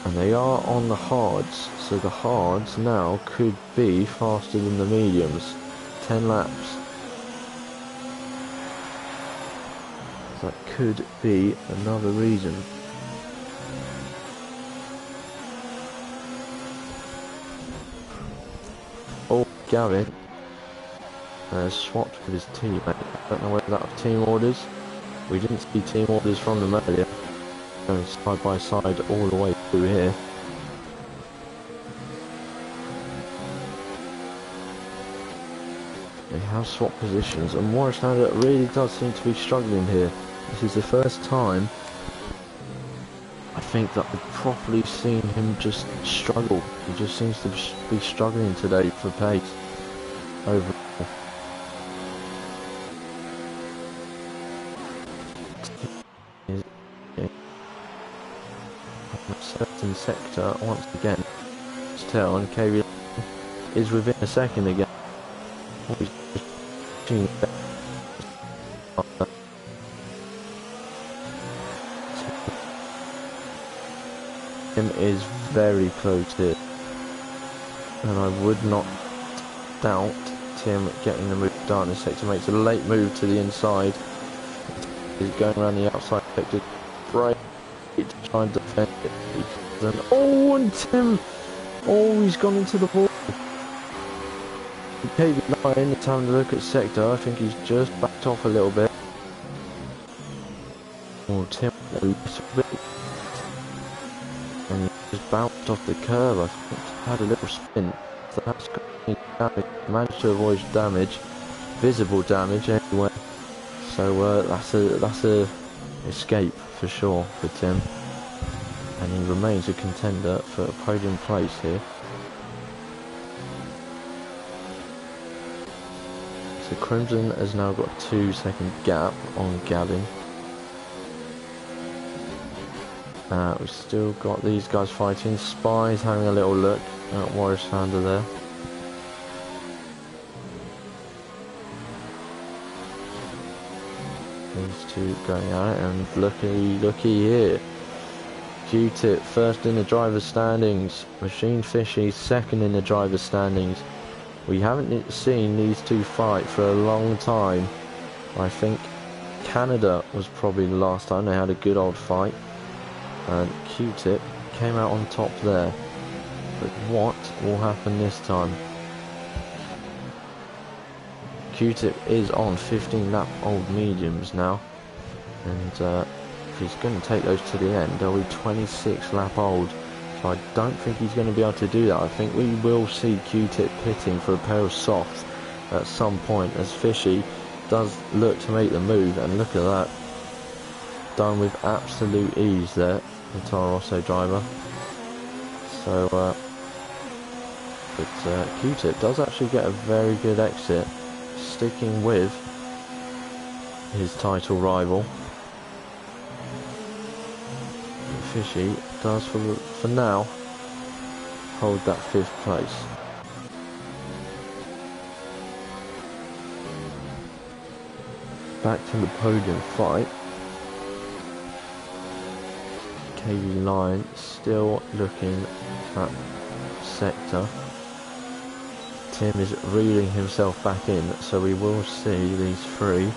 And they are on the hards, so the hards now could be faster than the mediums. 10 laps. That could be another reason. Oh, Gavin has swapped with his teammate. I don't know whether that was team orders. We didn't see team orders from them earlier. Going side by side all the way through here. They have swapped positions, and Morris Lander really does seem to be struggling here. This is the first time I think that I've properly seen him just struggle. He just seems to be struggling today for pace overall. A certain sector once again. Still, and KV is within a second again. Tim is very close here, and I would not doubt Tim getting the move done in this sector. Makes a late move to the inside. He's going around the outside sector, right, to try and defend it. Oh, and Tim! Oh, he's gone into the ball. KV9 is having a look at sector. I think he's just backed off a little bit. Oh, Tim a little bit. And he just bounced off the curve. I think he had a little spin. So that's damage. Managed to avoid damage, visible damage anyway. So that's a escape for sure for Tim. And he remains a contender for a podium place here. So Crimson has now got a 2-second gap on Gavin. We've still got these guys fighting. Spy's having a little look at Morris Lander there. These two going at it, and looky here. Q-Tip first in the driver's standings. Machine Fishy second in the driver's standings. We haven't seen these two fight for a long time. I think Canada was probably the last time they had a good old fight. And Q-Tip came out on top there. But what will happen this time? Q-Tip is on 15 lap old mediums now. And if he's going to take those to the end, they'll be 26 lap old. So I don't think he's going to be able to do that. I think we will see Q-Tip pitting for a pair of softs at some point, as Fishy does look to make the move. And look at that. Done with absolute ease there, the Toro Rosso driver. So, but Q-Tip does actually get a very good exit, sticking with his title rival. Fishy does for now hold that 5th place. Back to the podium fight. KV Line still looking at sector. Tim is reeling himself back in, so we will see these three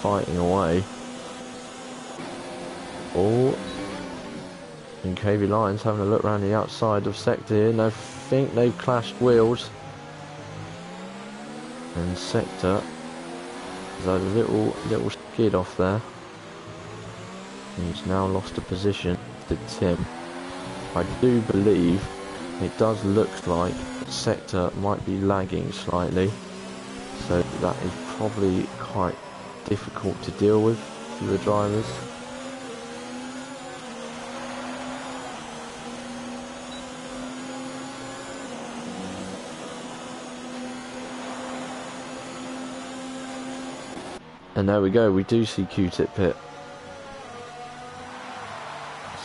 fighting away. Oh, and KV Line's having a look around the outside of sector here, and I think they've clashed wheels. And sector has had a little skid off there. He's now lost a position to Tim. I do believe it does look like sector might be lagging slightly, so that is probably quite difficult to deal with for the drivers. And there we go, we do see Q-Tip pit.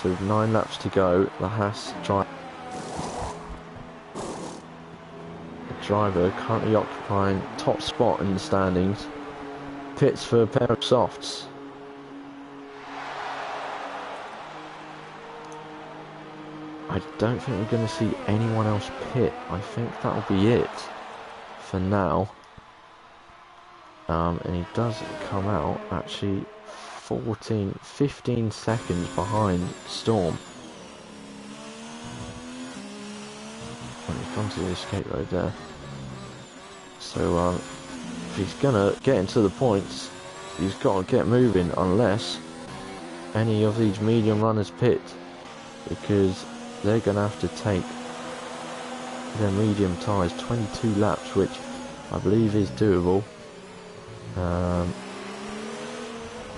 So 9 laps to go. The Haas driver currently occupying top spot in the standings. Pits for a pair of softs. I don't think we're going to see anyone else pit. I think that'll be it for now. And he does come out actually 15 seconds behind Storm. And he's gone to the escape road there. So if he's gonna get into the points, he's got to get moving unless any of these medium runners pit, because they're gonna have to take their medium tyres 22 laps, which I believe is doable.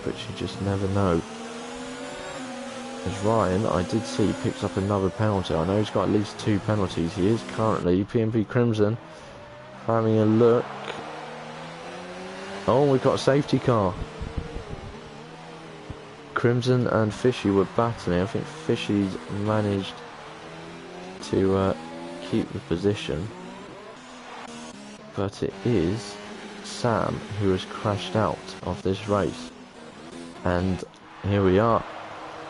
But you just never know. As Ryan, I did see, picks up another penalty. I know he's got at least 2 penalties. He is currently P&P Crimson having a look. Oh, we've got a safety car. Crimson and Fishy were battling. I think Fishy's managed to keep the position, but it is Sam who has crashed out of this race. And here we are.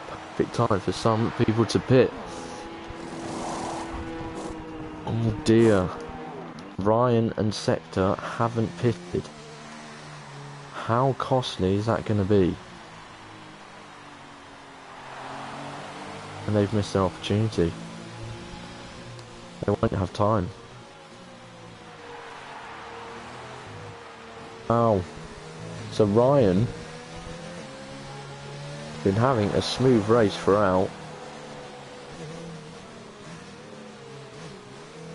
Perfect time for some people to pit. Oh dear. Ryan and Sector haven't pitted. How costly is that going to be? And they've missed their opportunity. They won't have time. Wow. So Ryan been having a smooth race throughout.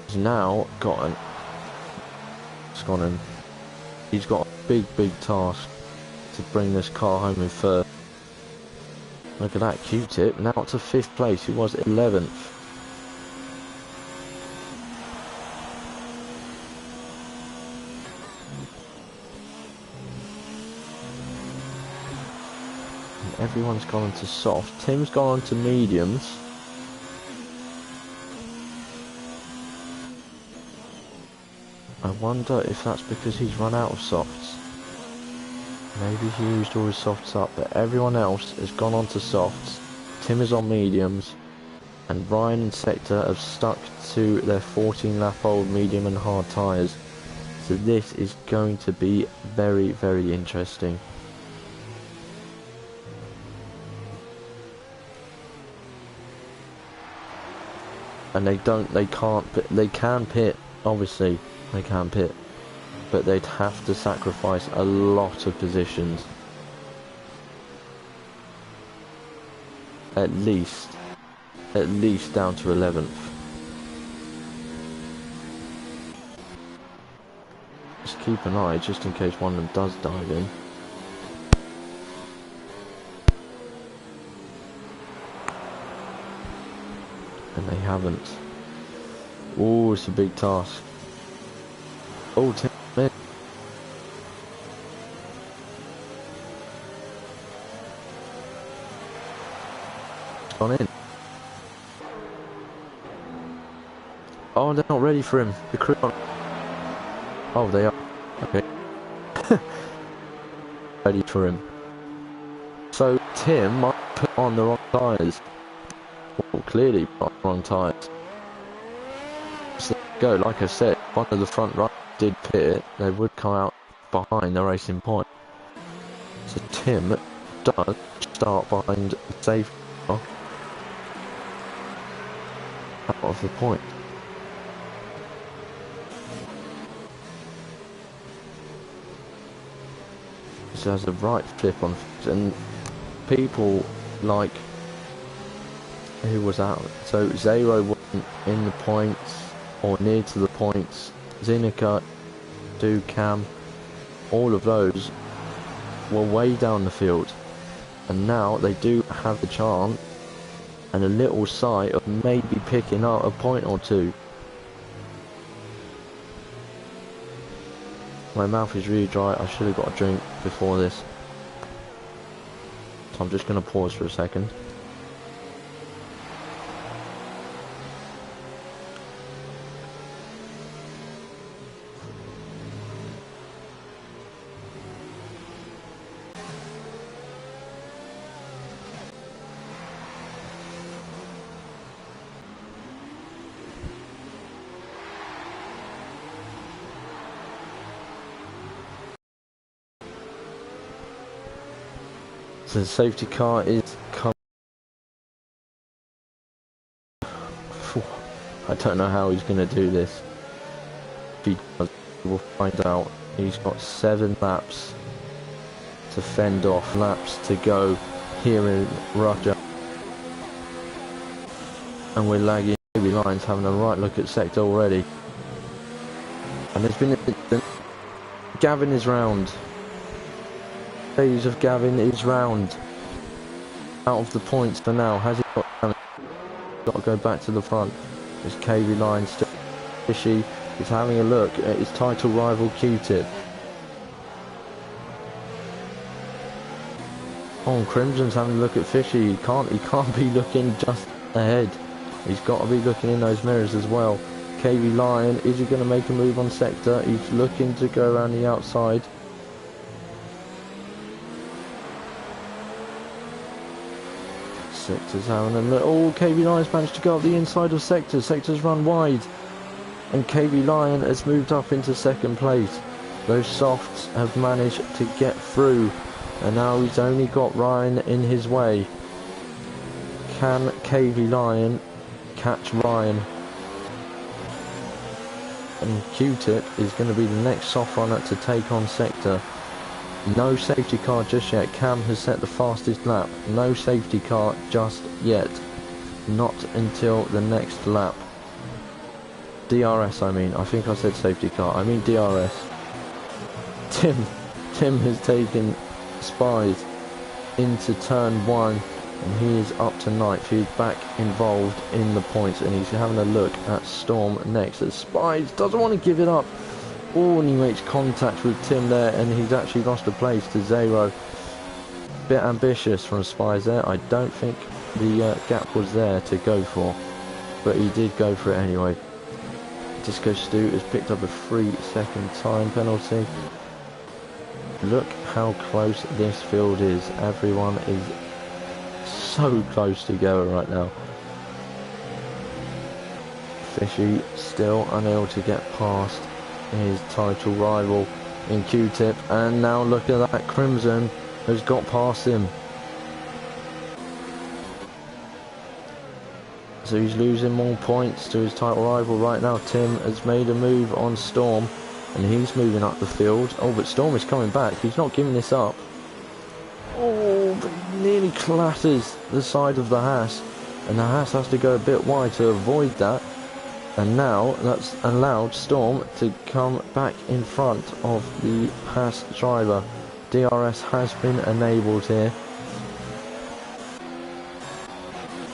He's now got an... He's got a big task to bring this car home in first. Look at that Q-tip, now to 5th place. He was 11th. Everyone's gone into soft. Tim's gone into mediums. I wonder if that's because he's run out of softs. Maybe he used all his softs up, but everyone else has gone on to softs. Tim is on mediums, and Ryan and Sector have stuck to their 14-lap-old medium and hard tyres. So this is going to be very, very interesting. And they can pit, obviously, they can pit, but they'd have to sacrifice a lot of positions. At least down to 11th. Just keep an eye, just in case one of them does dive in. And they haven't. Oh, it's a big task. Oh, Tim in. It's gone in. Oh, they're not ready for him. The crew on. Oh, they are. Okay. Ready for him. So Tim might put on the wrong tyres. Well, clearly put on the wrong tyres. So go, like I said, one of the front runners did pit. They would come out behind the racing point. So Tim does start behind the safety car out of the point. So there's a right flip on, and people like who was out. So Zero wasn't in the points or near to the points. Zinica, Cam, all of those were way down the field, and now they do have the chance and a little sight of maybe picking up a point or two. My mouth is really dry. I should have got a drink before this, so I'm just going to pause for a second. So the safety car is coming. I don't know how he's going to do this. If he does, we'll find out. He's got 7 laps to fend off, laps to go here in Russia. And we're lagging. Maybe Lions having a right look at sector already. And there's been a... Gavin is round. Phase of Gavin is round. Out of the points for now. Has he got damage? Got to go back to the front. There's KV Line still fishy. He's having a look at his title rival Q-Tip. Oh, Crimson's having a look at Fishy. He can't be looking just ahead. He's got to be looking in those mirrors as well. KV Lion, is he going to make a move on sector? He's looking to go around the outside. Sector's having a look. Oh, KV Lion's managed to go up the inside of sector. Sector's run wide. And KV Lion has moved up into second place. Those softs have managed to get through. And now he's only got Ryan in his way. Can KV Lion catch Ryan? And Q-Tip is going to be the next soft runner to take on sector. No safety car just yet. Cam has set the fastest lap. No safety car just yet. Not until the next lap. DRS, I mean. I think I said safety car. I mean DRS. Tim has taken Spies into turn 1. And he is up to 9th. He's back involved in the points. And he's having a look at Storm next. As Spies doesn't want to give it up. Oh, and he makes contact with Tim there, and he's actually lost a place to Zero. Bit ambitious from Spies there. I don't think the gap was there to go for, but he did go for it anyway. Disco Stu has picked up a 3-second time penalty. Look how close this field is. Everyone is so close together right now. Fishy still unable to get past his title rival in Q-Tip, and now look at that, Crimson has got past him. So he's losing more points to his title rival right now. Tim has made a move on Storm, and he's moving up the field. Oh, but Storm is coming back. He's not giving this up. Oh, but he nearly clatters the side of the Haas, and the Haas has to go a bit wide to avoid that. And now that's allowed Storm to come back in front of the Haas driver. DRS has been enabled here.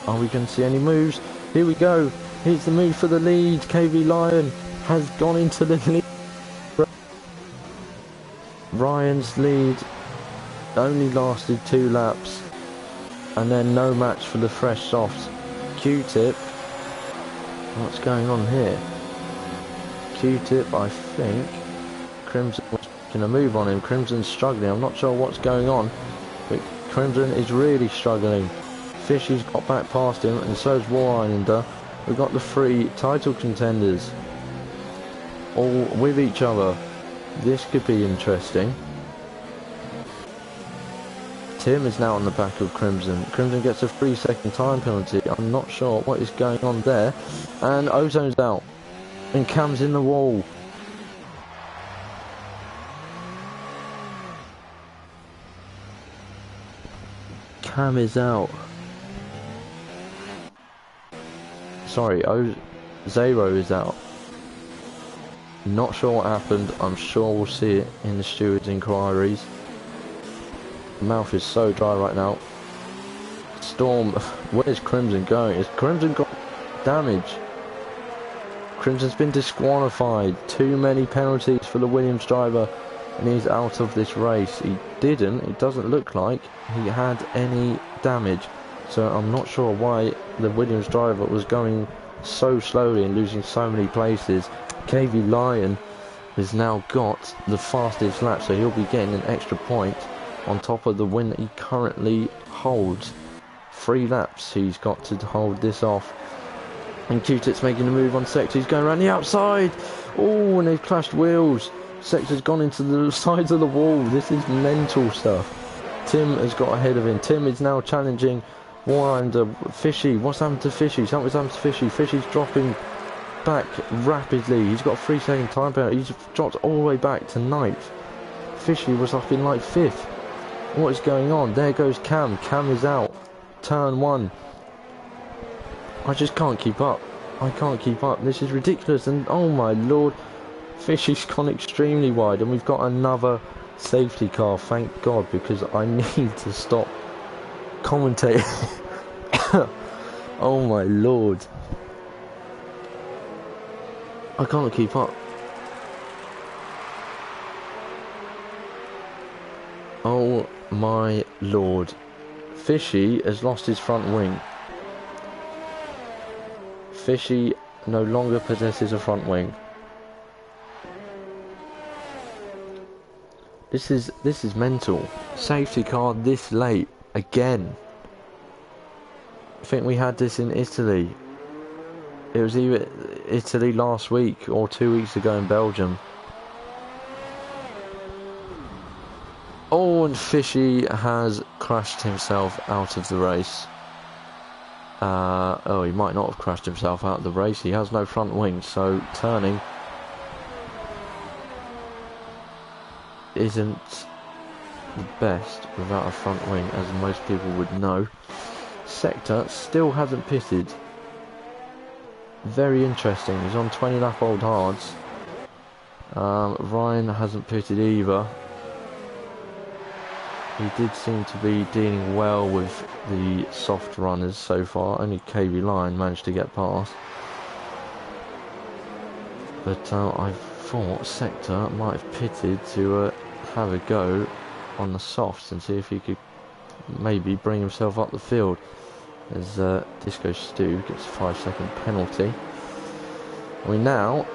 Are we going to see any moves? Here we go. Here's the move for the lead. KV Lion has gone into the lead. Ryan's lead only lasted 2 laps. And then no match for the fresh softs. Q-Tip. What's going on here? Q-Tip, I think. Crimson was making a move on him. Crimson's struggling. I'm not sure what's going on, but Crimson is really struggling. Fishy's got back past him, and so is War Islander. We've got the 3 title contenders all with each other. This could be interesting. Tim is now on the back of Crimson. Crimson gets a 3-second time penalty. I'm not sure what is going on there. And Ozone's out. And Cam's in the wall. Cam is out. Sorry, Zero is out. Not sure what happened. I'm sure we'll see it in the steward's inquiries. Mouth is so dry right now. Storm, where's Crimson going? Has Crimson got damage? Crimson's been disqualified. Too many penalties for the Williams driver, and he's out of this race. It doesn't look like he had any damage, so I'm not sure why the Williams driver was going so slowly and losing so many places. KV Lion has now got the fastest lap, so he'll be getting an extra point on top of the win that he currently holds. 3 laps he's got to hold this off. And Q-Tip's making a move on Sector. He's going around the outside. Oh, and they've clashed wheels. Sector's gone into the sides of the wall. This is mental stuff. Tim has got ahead of him. Tim is now challenging Warlander. Fishy, what's happened to Fishy? Something's happened to Fishy. Fishy's dropping back rapidly. He's got a 3-second time penalty. He's dropped all the way back to 9th. Fishy was up in like 5th. What is going on? There goes Cam. Cam is out. Turn 1. I just can't keep up. I can't keep up. This is ridiculous. And oh my lord, Fishy's gone extremely wide. And we've got another safety car. Thank God, because I need to stop commentating. Oh my lord. I can't keep up. Oh my lord. Fishy has lost his front wing. Fishy no longer possesses a front wing. This is mental. Safety car this late again. I think we had this in Italy. It was either Italy last week or 2 weeks ago in Belgium. Oh, and Fishy has crashed himself out of the race. Oh, he might not have crashed himself out of the race. He has no front wing, so turning isn't the best without a front wing, as most people would know. Sector still hasn't pitted. Very interesting. He's on 20 lap old hards. Ryan hasn't pitted either. He did seem to be dealing well with the soft runners so far. Only KB Line managed to get past. But I thought Sector might have pitted to have a go on the softs and see if he could maybe bring himself up the field. As Disco Stu gets a 5-second penalty. We now,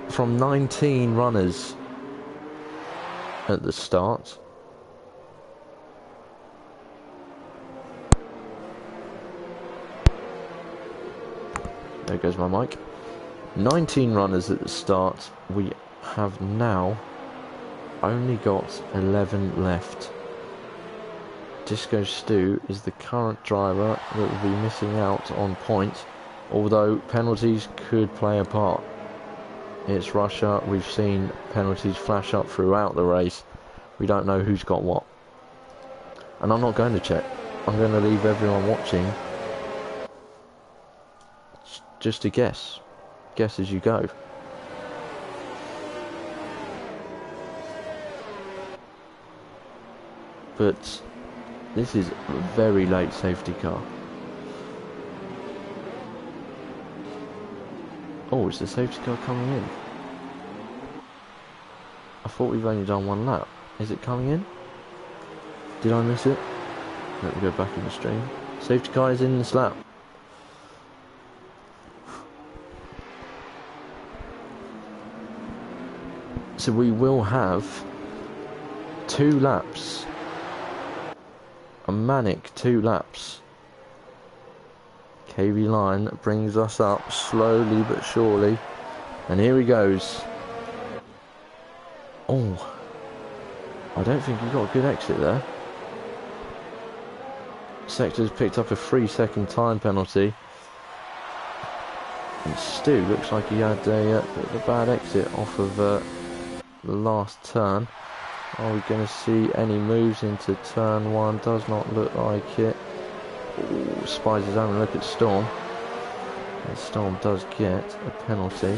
from 19 runners at the start, there goes my mic. 19 runners at the start. We have now only got 11 left. Disco Stu is the current driver that will be missing out on points, although penalties could play a part. It's Russia. We've seen penalties flash up throughout the race. We don't know who's got what. And I'm not going to check. I'm going to leave everyone watching just to guess. Guess as you go. But this is a very late safety car. Oh, is the safety car coming in? I thought we've only done one lap. Is it coming in? Did I miss it? Let me go back in the stream. Safety car is in this lap. So we will have 2 laps. A manic 2 laps. KB Line brings us up slowly but surely. And here he goes. Oh, I don't think he got a good exit there. Sector's picked up a 3-second time penalty. And Stu looks like he had a bit of a bad exit off of the last turn. Are we going to see any moves into turn 1? Does not look like it. Ooh, Spies is having a look at Storm. And Storm does get a penalty.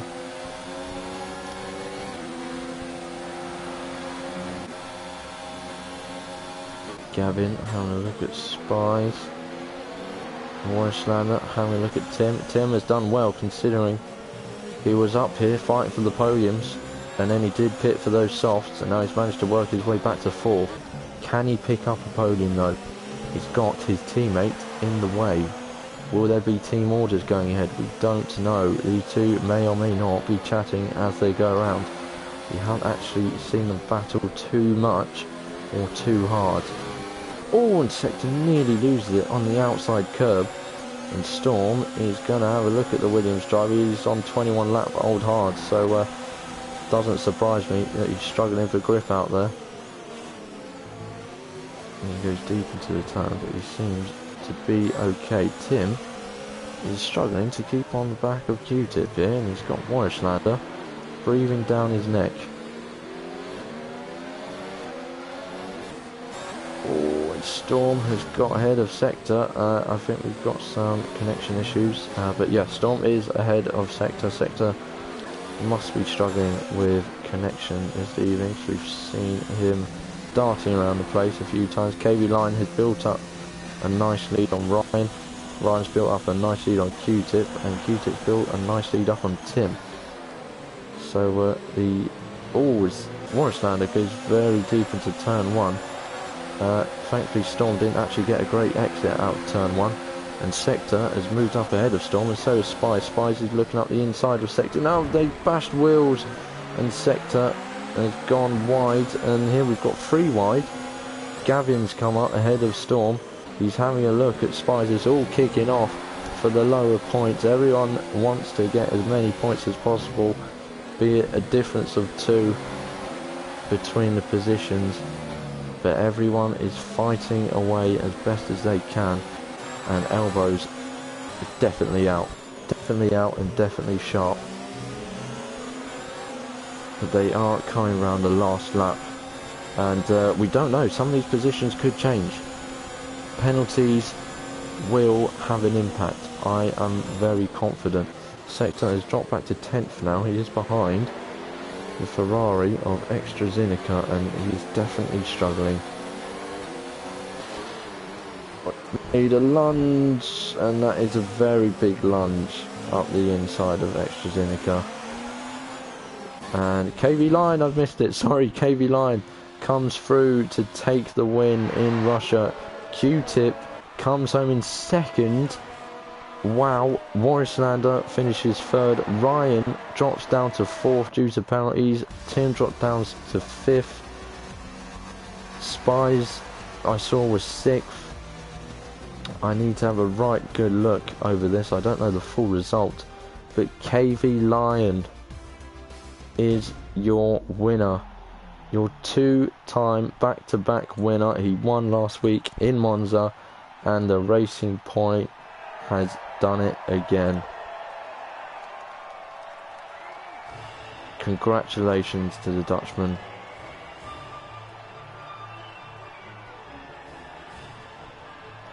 Gavin having a look at Spies. Warslander having a look at Tim. Tim has done well considering he was up here fighting for the podiums. And then he did pit for those softs, and now he's managed to work his way back to 4th. Can he pick up a podium though? He's got his teammate in the way. Will there be team orders going ahead? We don't know. The two may or may not be chatting as they go around. We haven't actually seen them battle too much or too hard. Oh, and Sector nearly loses it on the outside curb. And Storm is going to have a look at the Williams driver. He's on 21 lap old hard, so doesn't surprise me that he's struggling for grip out there. And he goes deep into the turn, but he seems to be okay. Tim is struggling to keep on the back of Q-Tip here, and he's got Warrislander breathing down his neck. Oh, and Storm has got ahead of Sector. I think we've got some connection issues, but yeah, Storm is ahead of Sector. Sector must be struggling with connection this evening, so we've seen him darting around the place a few times. KV Line has built up a nice lead on Ryan. Ryan's built up a nice lead on Q-Tip, and Q-Tip's built a nice lead up on Tim. So the Warrislander goes very deep into turn 1. Thankfully Storm didn't actually get a great exit out of turn 1, and Sector has moved up ahead of Storm, and so is Spies. Spies is looking up the inside of Sector. Now they bashed wheels, and Sector has gone wide, and here we've got 3 wide. Gavin's come up ahead of Storm. He's having a look at Spies. It's all kicking off for the lower points. Everyone wants to get as many points as possible, be it a difference of 2 between the positions, but everyone is fighting away as best as they can, and Elbows is definitely out and definitely sharp. But they are coming around the last lap, and we don't know, some of these positions could change. Penalties will have an impact. I am very confident. Sector has dropped back to 10th now. He is behind the Ferrari of AstraZeneca, and he's definitely struggling. Need a lunge, and that is a very big lunge up the inside of AstraZeneca. And KV Line, I've missed it, sorry, KV Line comes through to take the win in Russia. Q-Tip comes home in 2nd. Wow, Warrislander finishes 3rd. Ryan drops down to 4th due to penalties. Tim dropped down to 5th. Spies, I saw, was 6th. I need to have a right good look over this. I don't know the full result, but KV Lion is your winner. Your 2-time back-to-back winner. He won last week in Monza, and the Racing Point has done it again. Congratulations to the Dutchman.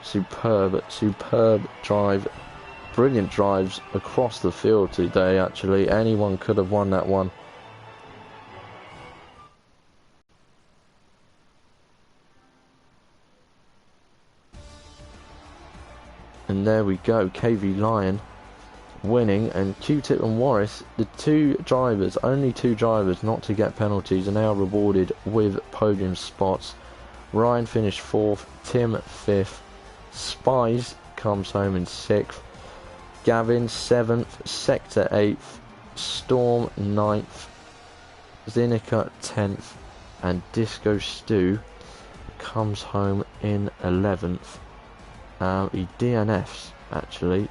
Superb drive. Brilliant drives across the field today, actually. Anyone could have won that one. And there we go, KV Lion winning, and Q-Tip and Warris, the only two drivers not to get penalties, and they are rewarded with podium spots. Ryan finished 4th, Tim 5th, Spies comes home in 6th, Gavin 7th, Sector 8th, Storm 9th, Zenica 10th, and Disco Stew comes home in 11th. He DNFs actually,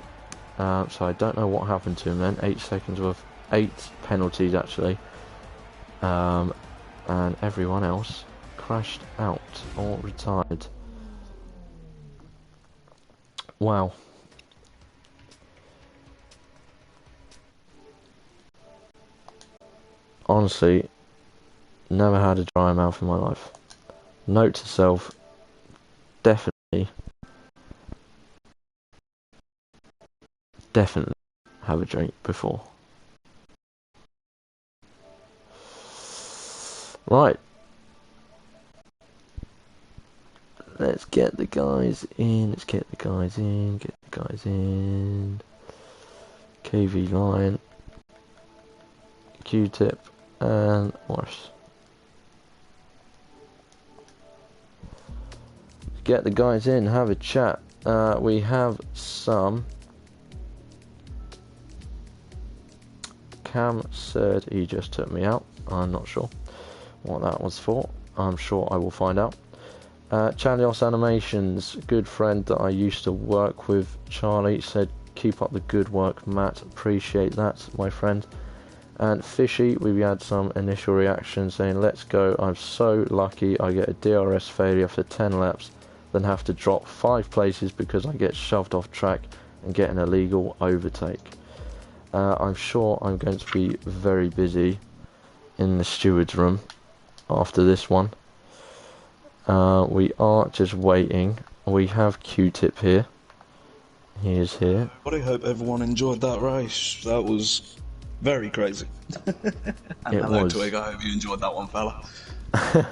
so I don't know what happened to him then. 8 seconds worth, 8 penalties actually, and everyone else crashed out or retired. Wow. Honestly, never had a dry mouth in my life. Note to self, definitely have a drink before. Right. Let's get the guys in. Get the guys in. KV Lion, Q-Tip, and Morris. Get the guys in, have a chat. We have some. Cam said he just took me out. I'm not sure what that was for. I'm sure I will find out. Chalios Animations, good friend that I used to work with, Charlie, said keep up the good work, Matt. Appreciate that, my friend. And Fishy, we had some initial reactions saying, let's go, I'm so lucky I get a DRS failure for 10 laps, then have to drop 5 places because I get shoved off track and get an illegal overtake. I'm sure I'm going to be very busy in the steward's room after this one. We are just waiting. We have Q-Tip here. He is here. But I hope everyone enjoyed that race. That was very crazy. And It hello, was. Twig. I hope you enjoyed that one, fella.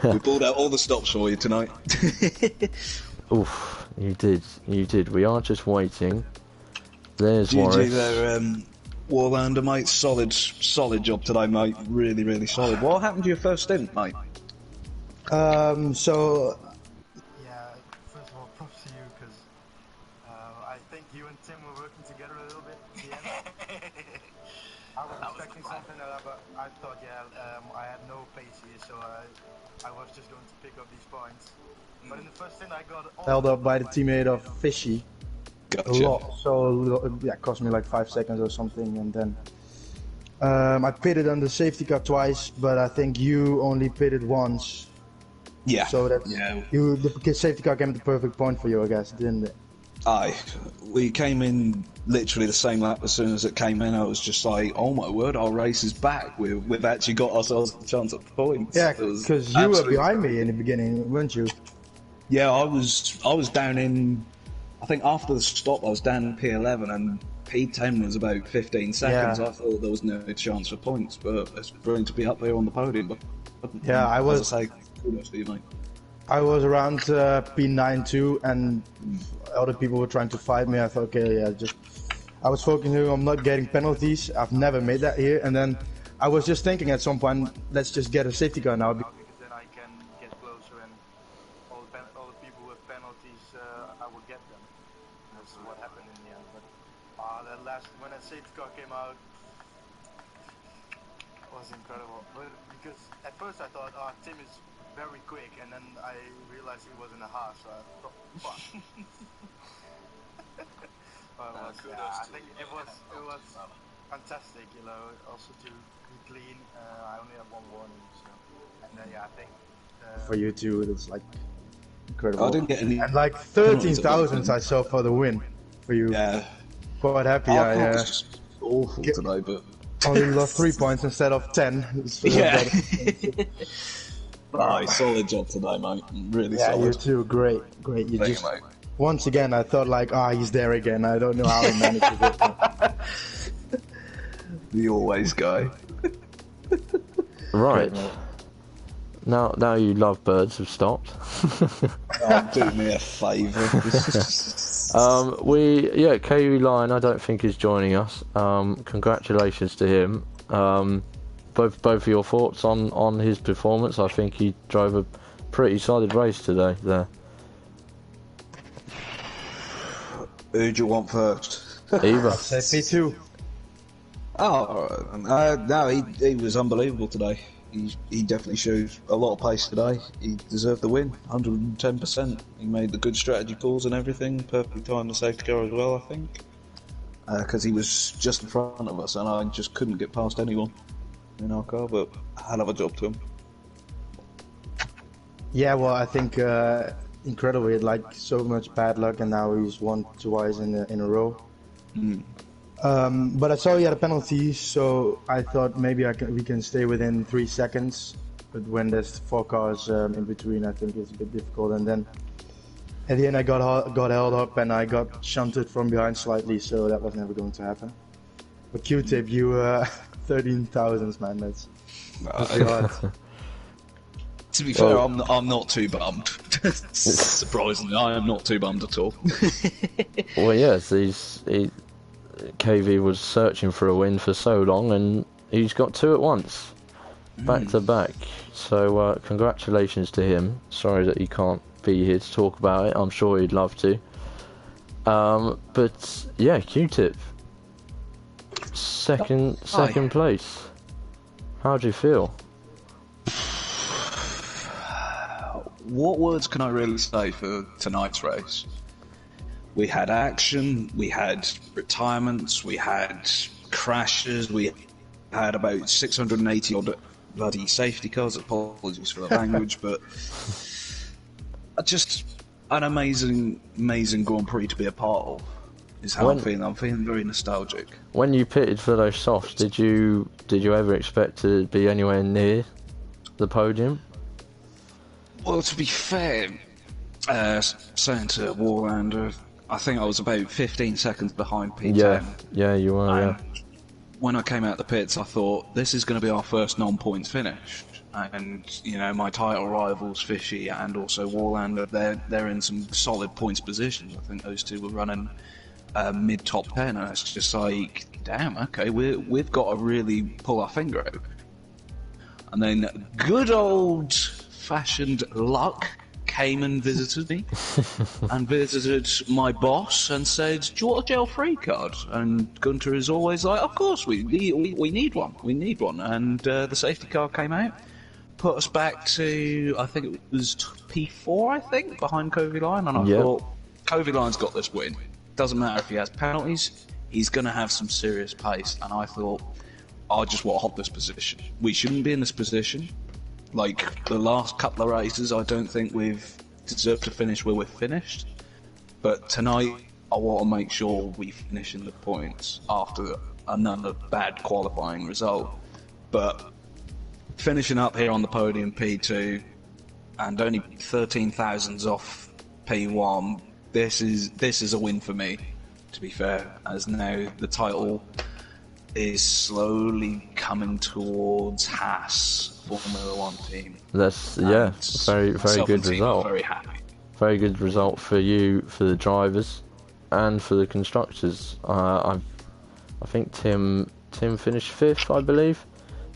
We pulled out all the stops for you tonight. Oof, you did. You did. We are just waiting. There's Warris. GG there, Warlander, mate. Solid job today, mate. Really, really solid. What happened to your first stint, mate? So, yeah, first of all, props to you, because I think you and Tim were working together a little bit at the end. I was expecting something like that, but I thought, I had no pace here, so I was just going to pick up these points. But in the first stint, I got held up by the teammate of Fishy. Gotcha. A lot, so yeah, it cost me like 5 seconds or something, and then I pitted on the safety car twice, but I think you only pitted once. Yeah. So that yeah. The safety car came at the perfect point for you, I guess, didn't it? Aye. We came in literally the same lap as soon as it came in. I was just like, oh my word, our race is back. We've actually got ourselves a chance at points. Yeah, because you were behind me in the beginning, weren't you? Yeah, I was down in, I think after the stop I was down in P11 and P10 was about 15 seconds. Yeah. I thought there was no chance for points, but it's brilliant to be up there on the podium. But yeah, I was. As I say, kudos to you, mate. I was around P9 too, and other people were trying to fight me. I thought, okay, yeah, I was focusing on not getting penalties. I've never made that here, and then I was just thinking at some point, let's just get a safety car now, because then I can get closer, and all the people with penalties, I will get them. That's what happened in the end. But when that safety car came out, it was incredible. But because at first I thought, Tim is very quick, and then I realized he was in a half, so I thought, fuck. I think it was fantastic, you know, also to be clean. I only have one warning, so, and then I think for you too, it's like incredible. I didn't get any. And like 13,000 I saw for the win for you. Yeah. Quite happy. I was just awful today, but only lost 3 points instead of 10. Yeah. Nice, solid job today, mate. Really solid. Yeah, you too. Great. You Thank just you, mate. once again, I thought like, he's there again. I don't know how he managed it. The always guy. Right. Now you lovebirds have stopped. Do me a favour. KU Lion I don't think is joining us. Congratulations to him. Both of your thoughts on his performance. I think he drove a pretty solid race today there. Who do you want first? Eva. Say P2. No, he was unbelievable today. He definitely showed a lot of pace today. He deserved the win, 110%. He made the good strategy calls and everything. Perfectly timed the safety car as well, I think. Because he was just in front of us and I just couldn't get past anyone in our car, but hell of a job to him. Yeah, well, I think incredible. He had like so much bad luck, and now he's won twice in a row. But I saw he had a penalty, so I thought maybe we can stay within 3 seconds. But when there's 4 cars in between, I think it's a bit difficult. And then at the end, I got held up and I got shunted from behind slightly, so that was never going to happen. But Q-Tip, you 13,000, man. That's hard. To be fair, I'm not too bummed. Surprisingly, I am not too bummed at all. Well, yes, KV was searching for a win for so long, and he's got 2 at once, back to back. So congratulations to him. Sorry that he can't be here to talk about it. I'm sure he'd love to. But yeah, Q-Tip, second place. How do you feel? What words can I really say for tonight's race? We had action, we had retirements, we had crashes, we had about 680 odd bloody safety cars. Apologies for the language, but just an amazing Grand Prix to be a part of. Is how I'm feeling. I'm feeling very nostalgic. When you pitted for those softs, did you ever expect to be anywhere near the podium? Well, to be fair, saying to Warlander, I think I was about 15 seconds behind P10. Yeah, you were. Yeah. When I came out the pits, I thought this is going to be our first non-points finish. And you know, my title rivals, Fishy and also Warlander, they're in some solid points positions. I think those two were running mid-top 10, and it's just like, damn, okay, we've got to really pull our finger out. And then good old-fashioned luck came and visited me, and visited my boss and said, do you want a jail-free card? And Gunter is always like, of course, we need one, and the safety car came out, put us back to, I think it was P4, I think, behind Covey Line, and I thought, Covey Line's got this win. Doesn't matter if he has penalties, he's going to have some serious pace. And I thought, I just want to hold this position. We shouldn't be in this position. Like the last couple of races, I don't think we've deserved to finish where we've finished. But tonight, I want to make sure we finish in the points after another bad qualifying result. But finishing up here on the podium, P2, and only 13 thousandths off P1, this is a win for me, to be fair, as now the title is slowly coming towards Haas Formula One team. That's very good result. Very happy. Very good result for you, for the drivers, and for the constructors. I think Tim finished 5th, I believe.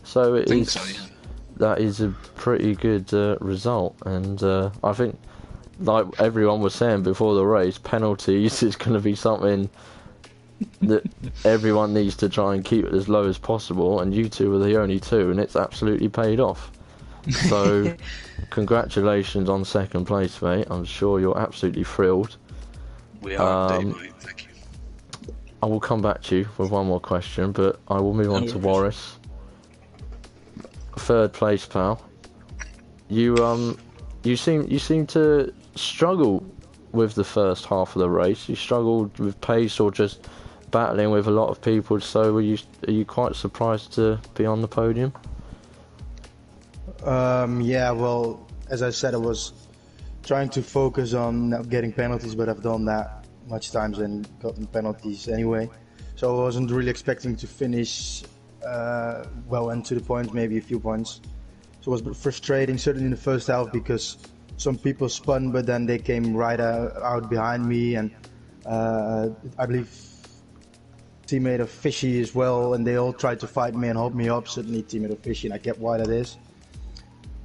So that is a pretty good result, and I think, like everyone was saying before the race, penalties is going to be something that everyone needs to try and keep it as low as possible, and you two were the only two, and it's absolutely paid off. So congratulations on second place, mate. I'm sure you're absolutely thrilled. We are indeed, mate. Thank you. I will come back to you with one more question, but I will move on to Warris. Third place, pal. You seem to struggle with the first half of the race. You struggled with pace or just battling with a lot of people. So are you quite surprised to be on the podium? Yeah, well, as I said, I was trying to focus on not getting penalties, but I've done that much times and gotten penalties anyway. So I wasn't really expecting to finish well into the points, maybe a few points. So it was a bit frustrating, certainly in the first half, because some people spun, but then they came right out behind me, and I believe teammate of Fishy as well, and they all tried to fight me and hold me up. Certainly teammate of Fishy, and I get why that is.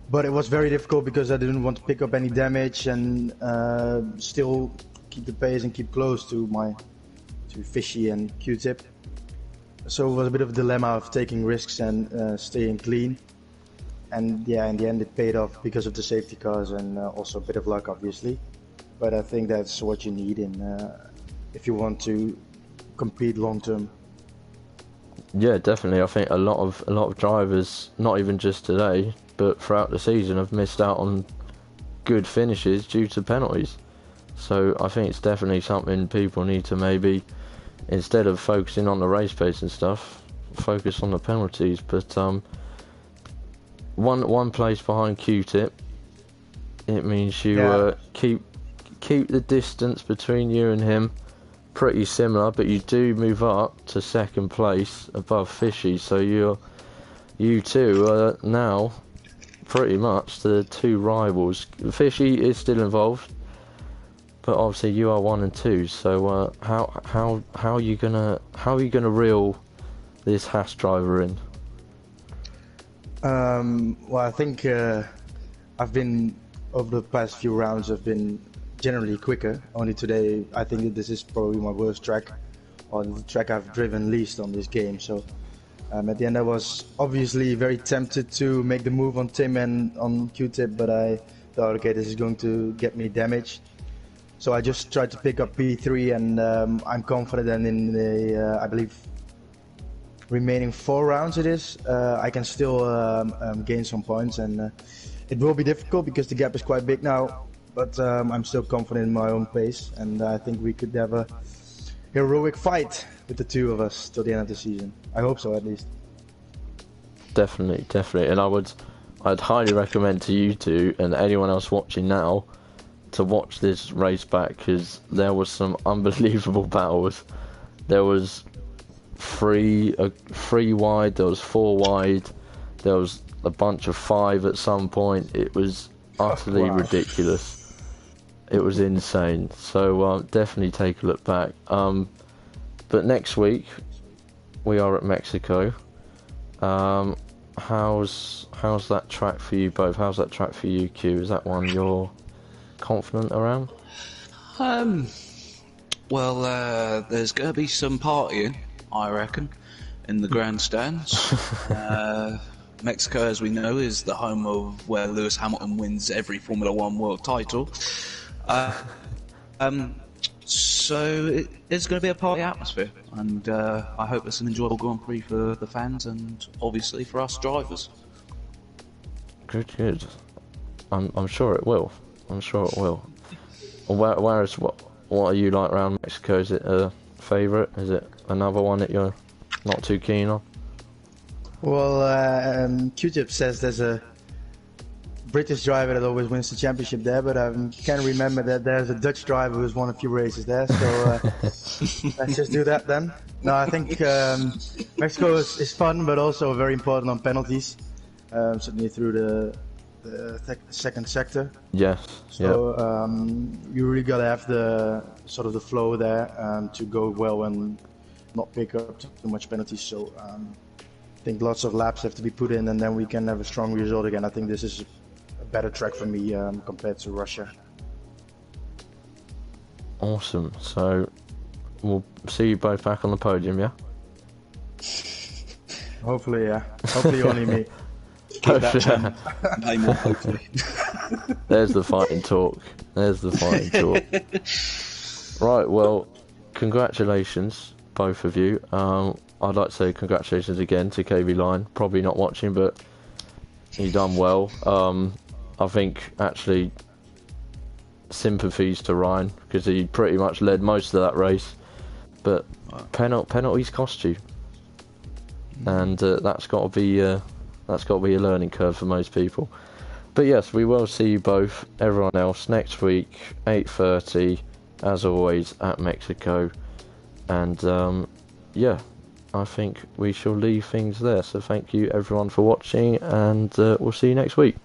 But it was very difficult because I didn't want to pick up any damage and still keep the pace and keep close to Fishy and Q-Tip. So it was a bit of a dilemma of taking risks and staying clean. And yeah, in the end it paid off because of the safety cars and also a bit of luck, obviously. But I think that's what you need if you want to compete long term. Yeah, definitely. I think a lot of drivers, not even just today, but throughout the season, have missed out on good finishes due to penalties. So I think it's definitely something people need to maybe, instead of focusing on the race pace and stuff, focus on the penalties. But one place behind Q-Tip, it means you keep the distance between you and him pretty similar, but you do move up to second place above Fishy. So you two are now pretty much the two rivals. Fishy is still involved, but obviously you are 1 and 2. So how are you gonna reel this Haas driver in? Well, I think I've been, over the past few rounds, I've been generally quicker. Only today, I think that this is probably my worst track, or the track I've driven least on this game. So at the end, I was obviously very tempted to make the move on Tim and on Q-Tip, but I thought, okay, this is going to get me damaged. So I just tried to pick up P3, and I'm confident in the, I believe, remaining 4 rounds it is, I can still gain some points, and it will be difficult because the gap is quite big now, but I'm still confident in my own pace, and I think we could have a heroic fight with the two of us till the end of the season. I hope so, at least. Definitely, and I'd highly recommend to you two and anyone else watching now to watch this race back, because there was some unbelievable battles. There was three wide, there was 4 wide, there was a bunch of 5 at some point. It was utterly ridiculous. It was insane. So definitely take a look back. But next week we are at Mexico. How's that track for you both? How's that track for you, Q? Is that one you're confident around? Well, there's going to be some partying, I reckon, in the grandstands. Mexico, as we know, is the home of where Lewis Hamilton wins every Formula One world title. So it's going to be a party atmosphere, and I hope it's an enjoyable Grand Prix for the fans and obviously for us drivers. Good. I'm sure it will. What are you like around Mexico? Is it a favourite? Is it another one that you're not too keen on? Well, Q-Tip says there's a British driver that always wins the championship there, but I can remember that there's a Dutch driver who's won a few races there, so let's just do that then. No, I think Mexico is fun, but also very important on penalties, certainly through the second sector. Yes. So you really gotta have the sort of the flow there to go well and not pick up too much penalties. So I think lots of laps have to be put in, and then we can have a strong result again. I think this is a better track for me compared to Russia. Awesome. So we'll see you both back on the podium, yeah? Hopefully, yeah. Hopefully only me. Name more, hopefully. There's the fighting talk. Right, well, congratulations, both of you. I'd like to say congratulations again to KB Line. Probably not watching, but he done well. I think, actually, sympathies to Ryan, because he pretty much led most of that race. But penalties cost you. And that's got to be a learning curve for most people. But yes, we will see you both, everyone else, next week, 8:30, as always, at Mexico. And yeah, I think we shall leave things there. So thank you everyone for watching, and we'll see you next week.